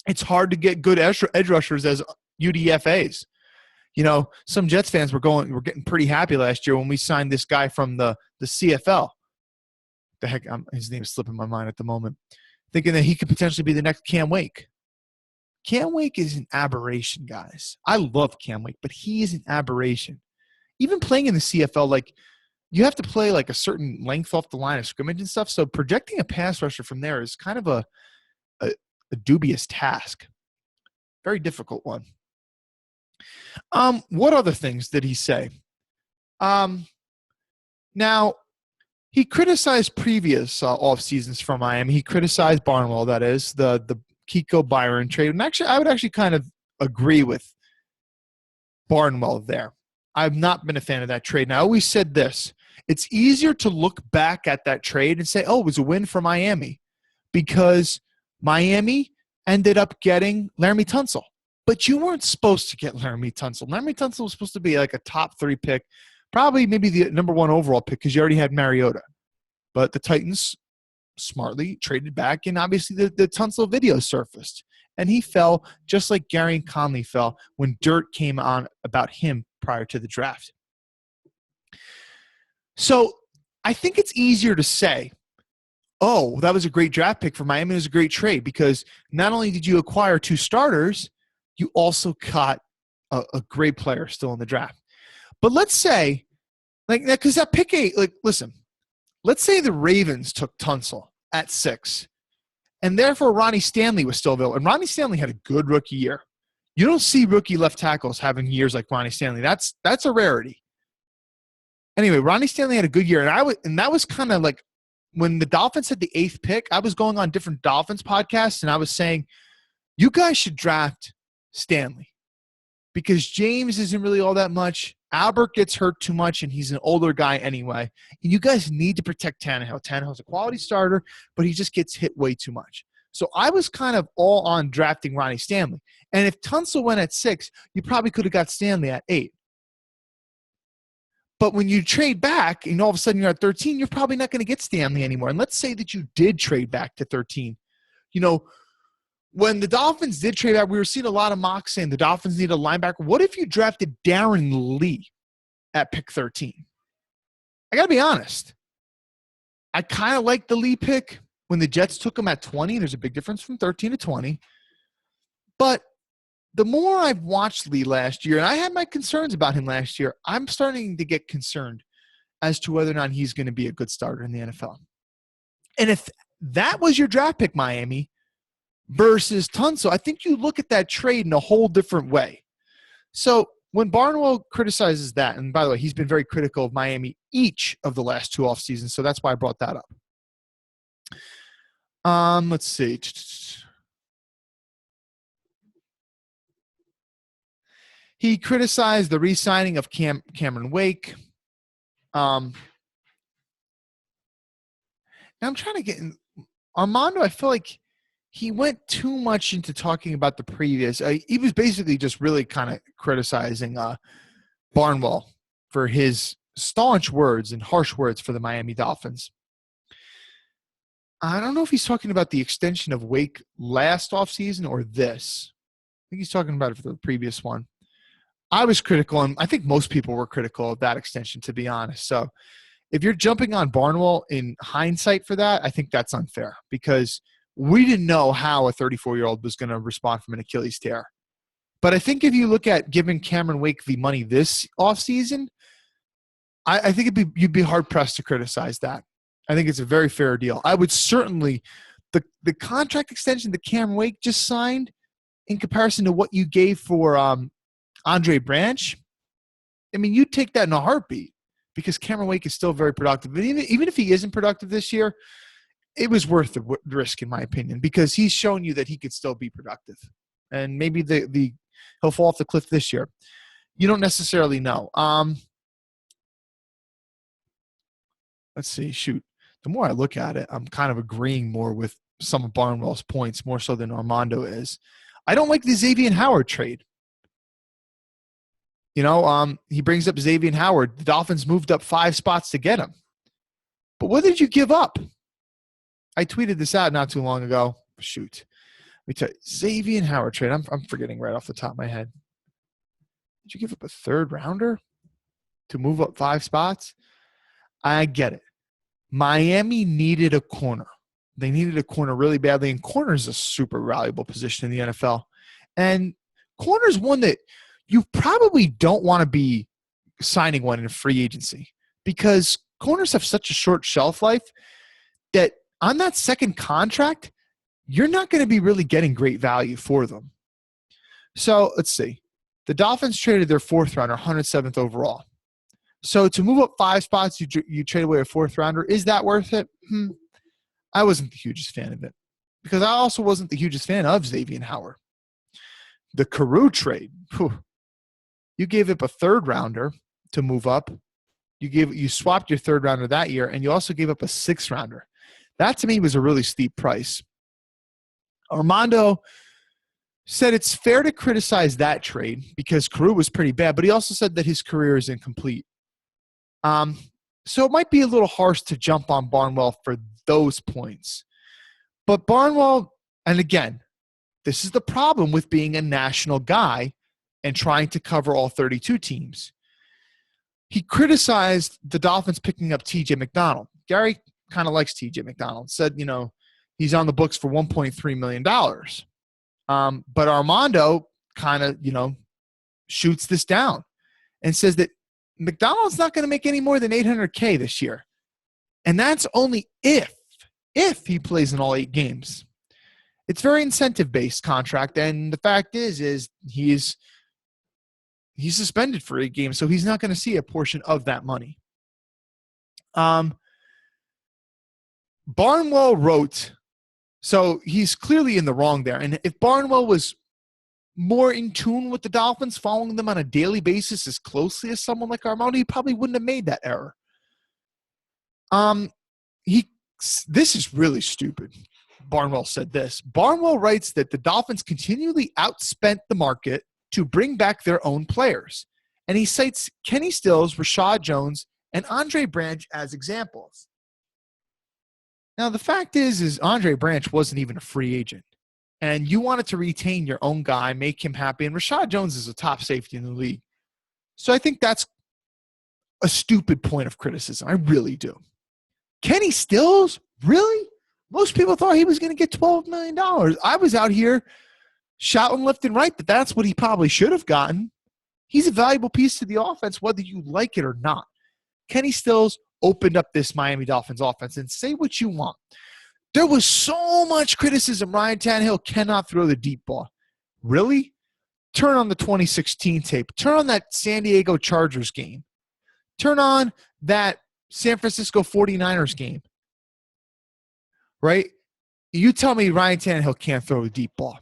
It's hard to get good edge rushers as UDFAs. Some Jets fans were getting pretty happy last year when we signed this guy from the CFL. The heck, his name is slipping my mind at the moment. Thinking that he could potentially be the next Cam Wake. Cam Wake is an aberration, guys. I love Cam Wake, but he is an aberration. Even playing in the CFL, you have to play a certain length off the line of scrimmage and stuff. So projecting a pass rusher from there is kind of a dubious task. Very difficult one. What other things did he say? Now, he criticized previous off seasons from Miami. He criticized Barnwell, that is, the Kiko Byron trade. And actually, I would actually kind of agree with Barnwell there. I've not been a fan of that trade. And I always said this. It's easier to look back at that trade and say, oh, it was a win for Miami because Miami ended up getting Laramie Tunsil. But you weren't supposed to get Laramie Tunsil. Laramie Tunsil was supposed to be a top 3 pick, probably maybe the number 1 overall pick because you already had Mariota. But the Titans smartly traded back, and obviously the Tunsil video surfaced. And he fell just like Gary Conley fell when dirt came on about him prior to the draft. So I think it's easier to say, oh, that was a great draft pick for Miami. It was a great trade because not only did you acquire 2 starters, you also got a great player still in the draft. But let's say, because that pick 8, listen, let's say the Ravens took Tunsil at 6, and therefore Ronnie Stanley was still available. And Ronnie Stanley had a good rookie year. You don't see rookie left tackles having years like Ronnie Stanley. That's a rarity. Anyway, Ronnie Stanley had a good year, and that was kind of when the Dolphins had the 8th pick, I was going on different Dolphins podcasts, and I was saying, you guys should draft Stanley because James isn't really all that much. Albert gets hurt too much, and he's an older guy anyway. And you guys need to protect Tannehill. Tannehill's a quality starter, but he just gets hit way too much. So I was kind of all on drafting Ronnie Stanley. And if Tunsil went at 6, you probably could have got Stanley at 8. But when you trade back and all of a sudden you're at 13, you're probably not going to get Stanley anymore. And let's say that you did trade back to 13. When the Dolphins did trade back, we were seeing a lot of mocks saying the Dolphins need a linebacker. What if you drafted Darren Lee at pick 13? I got to be honest. I kind of like the Lee pick. When the Jets took him at 20, there's a big difference from 13 to 20. But the more I've watched Lee last year, and I had my concerns about him last year, I'm starting to get concerned as to whether or not he's going to be a good starter in the NFL. And if that was your draft pick, Miami, versus Tunsil, I think you look at that trade in a whole different way. So when Barnwell criticizes that, and by the way, he's been very critical of Miami each of the last 2 off seasons, so that's why I brought that up. Let's see. He criticized the re-signing of Cameron Wake. Now I'm trying to get in. Armando, I feel like he went too much into talking about the previous. He was basically just really kind of criticizing Barnwell for his staunch words and harsh words for the Miami Dolphins. I don't know if he's talking about the extension of Wake last offseason or this. I think he's talking about it for the previous one. I was critical, and I think most people were critical of that extension, to be honest. So if you're jumping on Barnwell in hindsight for that, I think that's unfair because we didn't know how a 34-year-old was going to respond from an Achilles tear. But I think if you look at giving Cameron Wake the money this offseason, I think you'd be hard-pressed to criticize that. I think it's a very fair deal. I would certainly – the contract extension that Cameron Wake just signed in comparison to what you gave for Andre Branch, I mean, you'd take that in a heartbeat because Cameron Wake is still very productive. But even if he isn't productive this year, it was worth the risk, in my opinion, because he's shown you that he could still be productive. And maybe he'll fall off the cliff this year. You don't necessarily know. Let's see. Shoot. The more I look at it, I'm kind of agreeing more with some of Barnwell's points, more so than Armando is. I don't like the Xavier Howard trade. He brings up Xavier Howard. The Dolphins moved up 5 spots to get him. But what did you give up? I tweeted this out not too long ago. Shoot. Let me tell you, Xavier Howard trade. I'm forgetting right off the top of my head. Did you give up a 3rd rounder to move up 5 spots? I get it. Miami needed a corner. They needed a corner really badly, and corner is a super valuable position in the NFL. And corner is one that you probably don't want to be signing one in a free agency because corners have such a short shelf life that on that second contract, you're not going to be really getting great value for them. So let's see. The Dolphins traded their 4th rounder, 107th overall. So to move up 5 spots, you trade away a 4th rounder. Is that worth it? I wasn't the hugest fan of it because I also wasn't the hugest fan of Xavier Howard. The Carew trade, you gave up a 3rd rounder to move up. You swapped your 3rd rounder that year, and you also gave up a 6th rounder. That to me was a really steep price. Armando said it's fair to criticize that trade because Carew was pretty bad, but he also said that his career is incomplete. So it might be a little harsh to jump on Barnwell for those points. But Barnwell, and again, this is the problem with being a national guy and trying to cover all 32 teams. He criticized the Dolphins picking up TJ McDonald. Gary kind of likes TJ McDonald. Said, he's on the books for $1.3 million. But Armando kind of, shoots this down and says that McDonald's not going to make any more than $800K this year. And that's only if he plays in all 8 games. It's very incentive-based contract, and the fact is he's suspended for 8 games, so he's not going to see a portion of that money. Barnwell wrote, so he's clearly in the wrong there. And if Barnwell was more in tune with the Dolphins, following them on a daily basis as closely as someone like Armando, he probably wouldn't have made that error. This is really stupid. Barnwell said this. Barnwell writes that the Dolphins continually outspent the market to bring back their own players. And he cites Kenny Stills, Rashad Jones, and Andre Branch as examples. Now, the fact is Andre Branch wasn't even a free agent. And you wanted to retain your own guy, make him happy. And Rashad Jones is a top safety in the league. So I think that's a stupid point of criticism. I really do. Kenny Stills? Really? Most people thought he was going to get $12 million. I was out here shouting left and right that that's what he probably should have gotten. He's a valuable piece to the offense, whether you like it or not. Kenny Stills opened up this Miami Dolphins offense, and say what you want. There was so much criticism. Ryan Tannehill cannot throw the deep ball. Really? Turn on the 2016 tape. Turn on that San Diego Chargers game. Turn on that San Francisco 49ers game. Right? You tell me Ryan Tannehill can't throw a deep ball.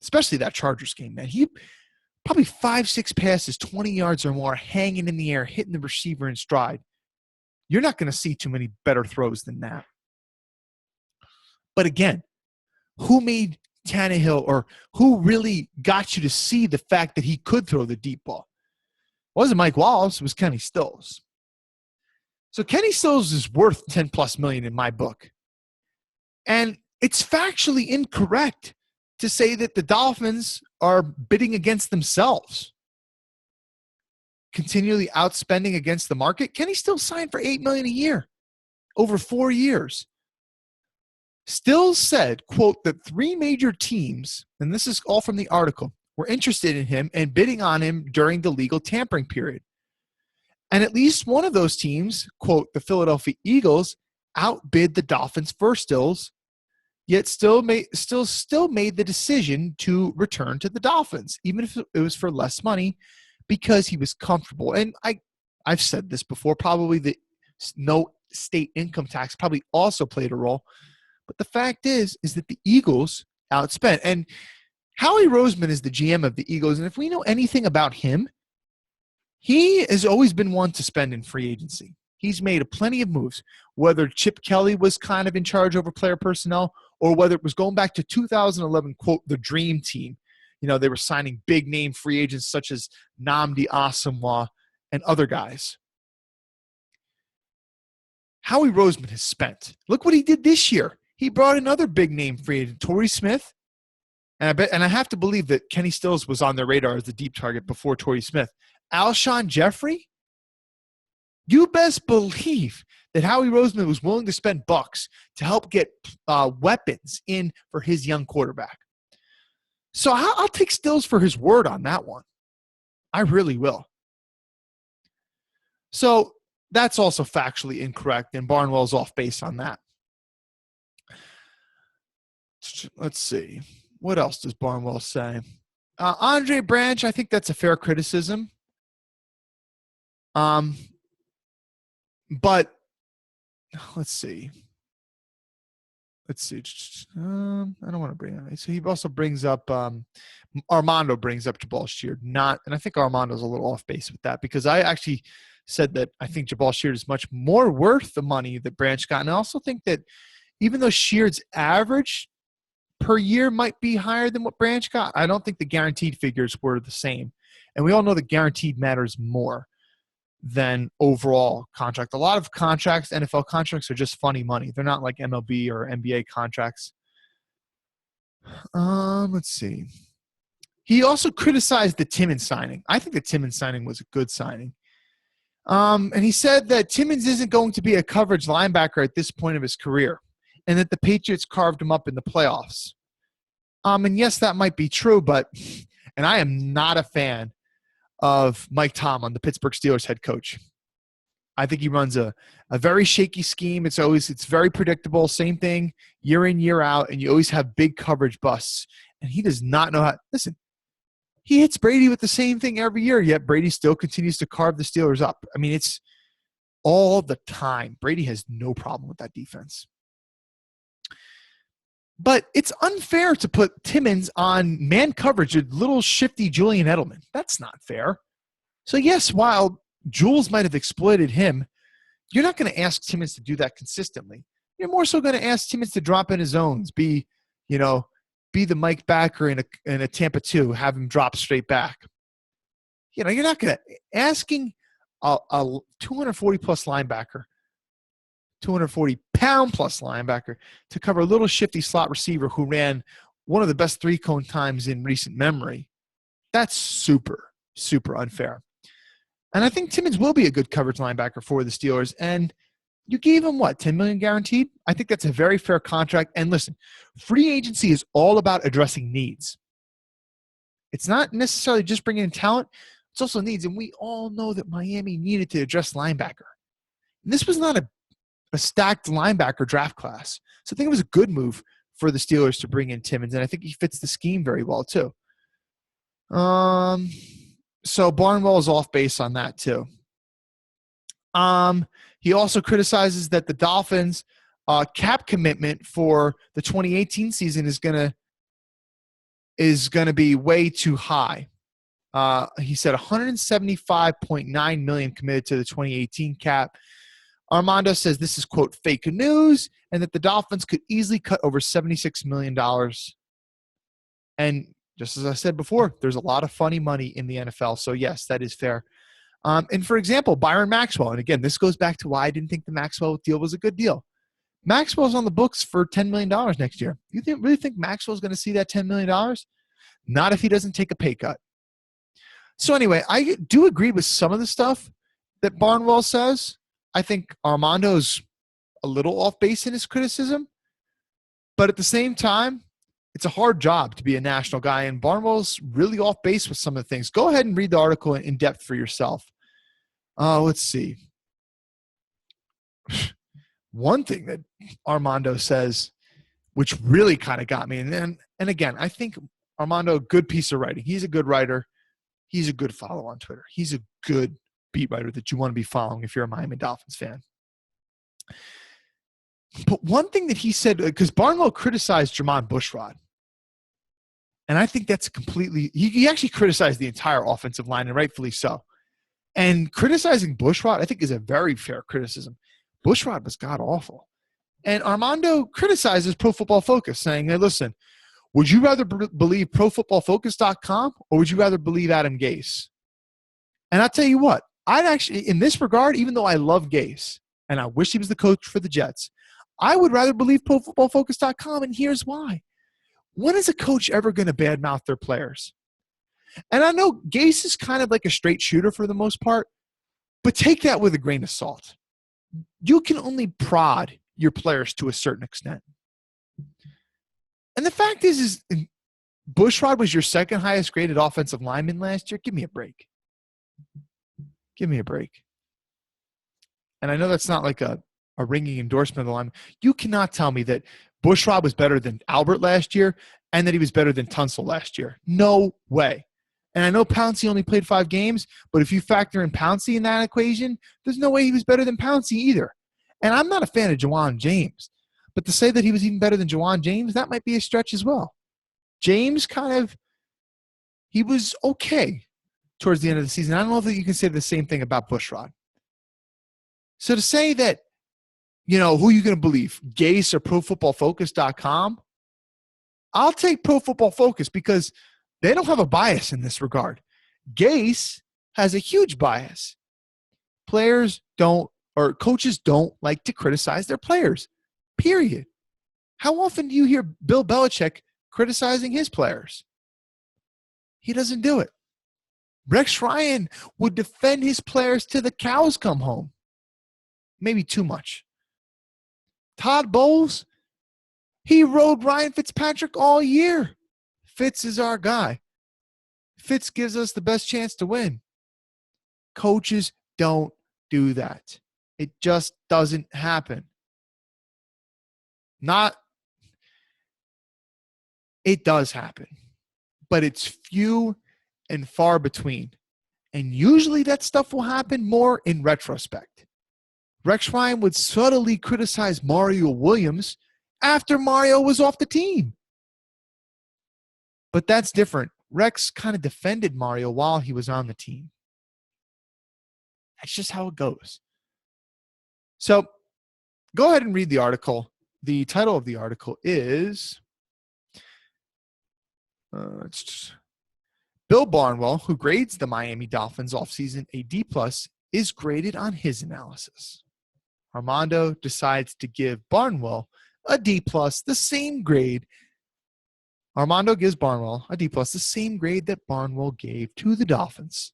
Especially that Chargers game, man. He probably 5-6 passes, 20 yards or more, hanging in the air, hitting the receiver in stride. You're not going to see too many better throws than that. But again, who made Tannehill, or who really got you to see the fact that he could throw the deep ball? It wasn't Mike Wallace, it was Kenny Stills. So Kenny Stills is worth $10+ million in my book. And it's factually incorrect to say that the Dolphins are bidding against themselves, continually outspending against the market. Kenny Stills signed for $8 million a year over 4 years. Stills said, quote, that 3 major teams, and this is all from the article, were interested in him and bidding on him during the legal tampering period. And at least one of those teams, quote, the Philadelphia Eagles, outbid the Dolphins for Stills, yet still made the decision to return to the Dolphins, even if it was for less money, because he was comfortable. And I've said this before, probably the no state income tax probably also played a role. But the fact is that the Eagles outspent. And Howie Roseman is the GM of the Eagles. And if we know anything about him, he has always been one to spend in free agency. He's made plenty of moves, whether Chip Kelly was kind of in charge over player personnel or whether it was going back to 2011, quote, the dream team. they were signing big-name free agents such as Nnamdi Asomugha and other guys. Howie Roseman has spent. Look what he did this year. He brought another big-name free agent, Torrey Smith. And I have to believe that Kenny Stills was on their radar as the deep target before Torrey Smith. Alshon Jeffrey? You best believe that Howie Roseman was willing to spend bucks to help get weapons in for his young quarterback. So I'll take Stills for his word on that one. I really will. So that's also factually incorrect, and Barnwell's off base on that. Let's see. What else does Barnwell say? Andre Branch, I think that's a fair criticism. But let's see. I don't want to bring it. So he also brings up Armando brings up Jabal Sheard. And I think Armando's a little off base with that, because I actually said that I think Jabal Sheard is much more worth the money that Branch got. And I also think that even though Sheard's average per year might be higher than what Branch got, I don't think the guaranteed figures were the same. And we all know that guaranteed matters more than overall contract. A lot of contracts, NFL contracts, are just funny money. They're not like MLB or NBA contracts. Let's see. He also criticized the Timmons signing. I think the Timmons signing was a good signing. And he said that Timmons isn't going to be a coverage linebacker at this point of his career, and that the Patriots carved him up in the playoffs. And yes, that might be true, and I am not a fan of Mike Tomlin, the Pittsburgh Steelers head coach. I think he runs a very shaky scheme. It's very predictable. Same thing year in, year out, and you always have big coverage busts. And he does not know how – listen, he hits Brady with the same thing every year, yet Brady still continues to carve the Steelers up. I mean, it's all the time. Brady has no problem with that defense. But it's unfair to put Timmons on man coverage with little shifty Julian Edelman. That's not fair. So, yes, while Jules might have exploited him, you're not going to ask Timmons to do that consistently. You're more so going to ask Timmons to drop in his zones, be the Mike Backer in a Tampa 2, have him drop straight back. You're not going to – asking a 240-plus linebacker, 240-pound-plus linebacker to cover a little shifty slot receiver who ran one of the best three-cone times in recent memory, that's super, super unfair. And I think Timmons will be a good coverage linebacker for the Steelers. And you gave him, what, $10 million guaranteed? I think that's a very fair contract. And listen, free agency is all about addressing needs. It's not necessarily just bringing in talent. It's also needs. And we all know that Miami needed to address linebacker. And this was not a stacked linebacker draft class. So I think it was a good move for the Steelers to bring in Timmons, and I think he fits the scheme very well too. So Barnwell is off base on that too. He also criticizes that the Dolphins' cap commitment for the 2018 season is gonna be way too high. He said $175.9 million committed to the 2018 cap. Armando says this is, quote, fake news, and that the Dolphins could easily cut over $76 million. And just as I said before, there's a lot of funny money in the NFL. So, yes, that is fair. And, for example, Byron Maxwell. And, again, this goes back to why I didn't think the Maxwell deal was a good deal. Maxwell's on the books for $10 million next year. You really think Maxwell's going to see that $10 million? Not if he doesn't take a pay cut. So, anyway, I do agree with some of the stuff that Barnwell says. I think Armando's a little off base in his criticism, but at the same time, it's a hard job to be a national guy, and Barnwell's really off base with some of the things. Go ahead and read the article in depth for yourself. Let's see. One thing that Armando says, which really kind of got me, and again, I think Armando, good piece of writing. He's a good writer. He's a good follow on Twitter. He's a good beat writer that you want to be following if you're a Miami Dolphins fan. But one thing that he said, because Barnwell criticized Jermon Bushrod, and I think that's completely – he actually criticized the entire offensive line, and rightfully so. And criticizing Bushrod, I think, is a very fair criticism. Bushrod was god-awful. And Armando criticizes Pro Football Focus, saying, hey, listen, Would you rather believe ProFootballFocus.com or would you rather believe Adam Gase? And I'll tell you what, I'd actually, in this regard, even though I love Gase and I wish he was the coach for the Jets, I would rather believe ProFootballFocus.com, and here's why. When is a coach ever going to badmouth their players? And I know Gase is kind of like a straight shooter for the most part, but take that with a grain of salt. You can only prod your players to a certain extent. And the fact is Bushrod was your second highest graded offensive lineman last year. Give me a break. Give me a break. And I know that's not like a ringing endorsement of the lineman. You cannot tell me that Bushrod was better than Albert last year and that he was better than Tunsil last year. No way. And I know Pouncey only played 5 games, but if you factor in Pouncey in that equation, there's no way he was better than Pouncey either. And I'm not a fan of Juwan James, but to say that he was even better than Juwan James, that might be a stretch as well. James he was okay towards the end of the season. I don't know if you can say the same thing about Bushrod. So to say that, who are you going to believe, Gase or ProFootballFocus.com? I'll take Pro Football Focus because they don't have a bias in this regard. Gase has a huge bias. Coaches don't like to criticize their players, period. How often do you hear Bill Belichick criticizing his players? He doesn't do it. Rex Ryan would defend his players till the cows come home. Maybe too much. Todd Bowles, he rode Ryan Fitzpatrick all year. Fitz is our guy. Fitz gives us the best chance to win. Coaches don't do that. It just doesn't happen. It does happen, but it's few and far between. And usually that stuff will happen more in retrospect. Rex Ryan would subtly criticize Mario Williams after Mario was off the team. But that's different. Rex kind of defended Mario while he was on the team. That's just how it goes. So go ahead and read the article. The title of the article is Bill Barnwell, who grades the Miami Dolphins offseason a D+, is graded on his analysis. Armando decides to give Barnwell a D+, the same grade. Armando gives Barnwell a D+, the same grade that Barnwell gave to the Dolphins.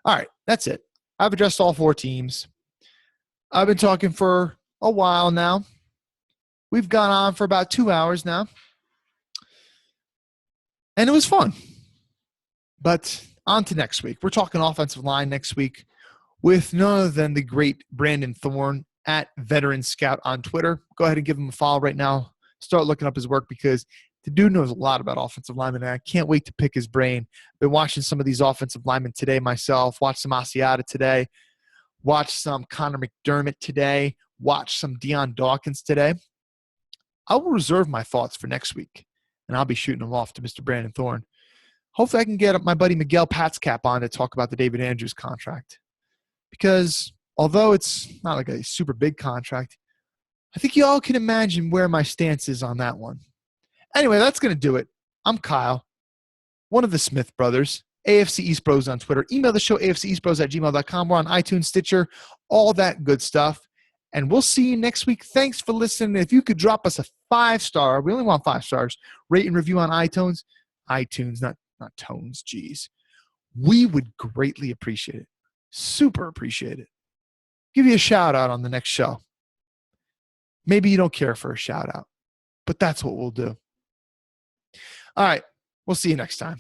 All right, that's it. I've addressed all 4 teams. I've been talking for a while now. We've gone on for about 2 hours now. And it was fun. But on to next week. We're talking offensive line next week with none other than the great Brandon Thorne at Veteran Scout on Twitter. Go ahead and give him a follow right now. Start looking up his work because the dude knows a lot about offensive linemen, and I can't wait to pick his brain. I've been watching some of these offensive linemen today myself. Watched some Asiata today. Watched some Connor McDermott today. Watched some Deion Dawkins today. I will reserve my thoughts for next week, and I'll be shooting them off to Mr. Brandon Thorne. Hopefully I can get my buddy Miguel Patscap on to talk about the David Andrews contract. Because although it's not like a super big contract, I think you all can imagine where my stance is on that one. Anyway, that's going to do it. I'm Kyle, one of the Smith brothers, AFC East Bros on Twitter. Email the show, afceastbros@gmail.com. We're on iTunes, Stitcher, all that good stuff. And we'll see you next week. Thanks for listening. If you could drop us a 5-star, we only want 5 stars, rate and review on iTunes. iTunes, not Tones, geez. We would greatly appreciate it. Super appreciate it. Give you a shout out on the next show. Maybe you don't care for a shout out, but that's what we'll do. All right. We'll see you next time.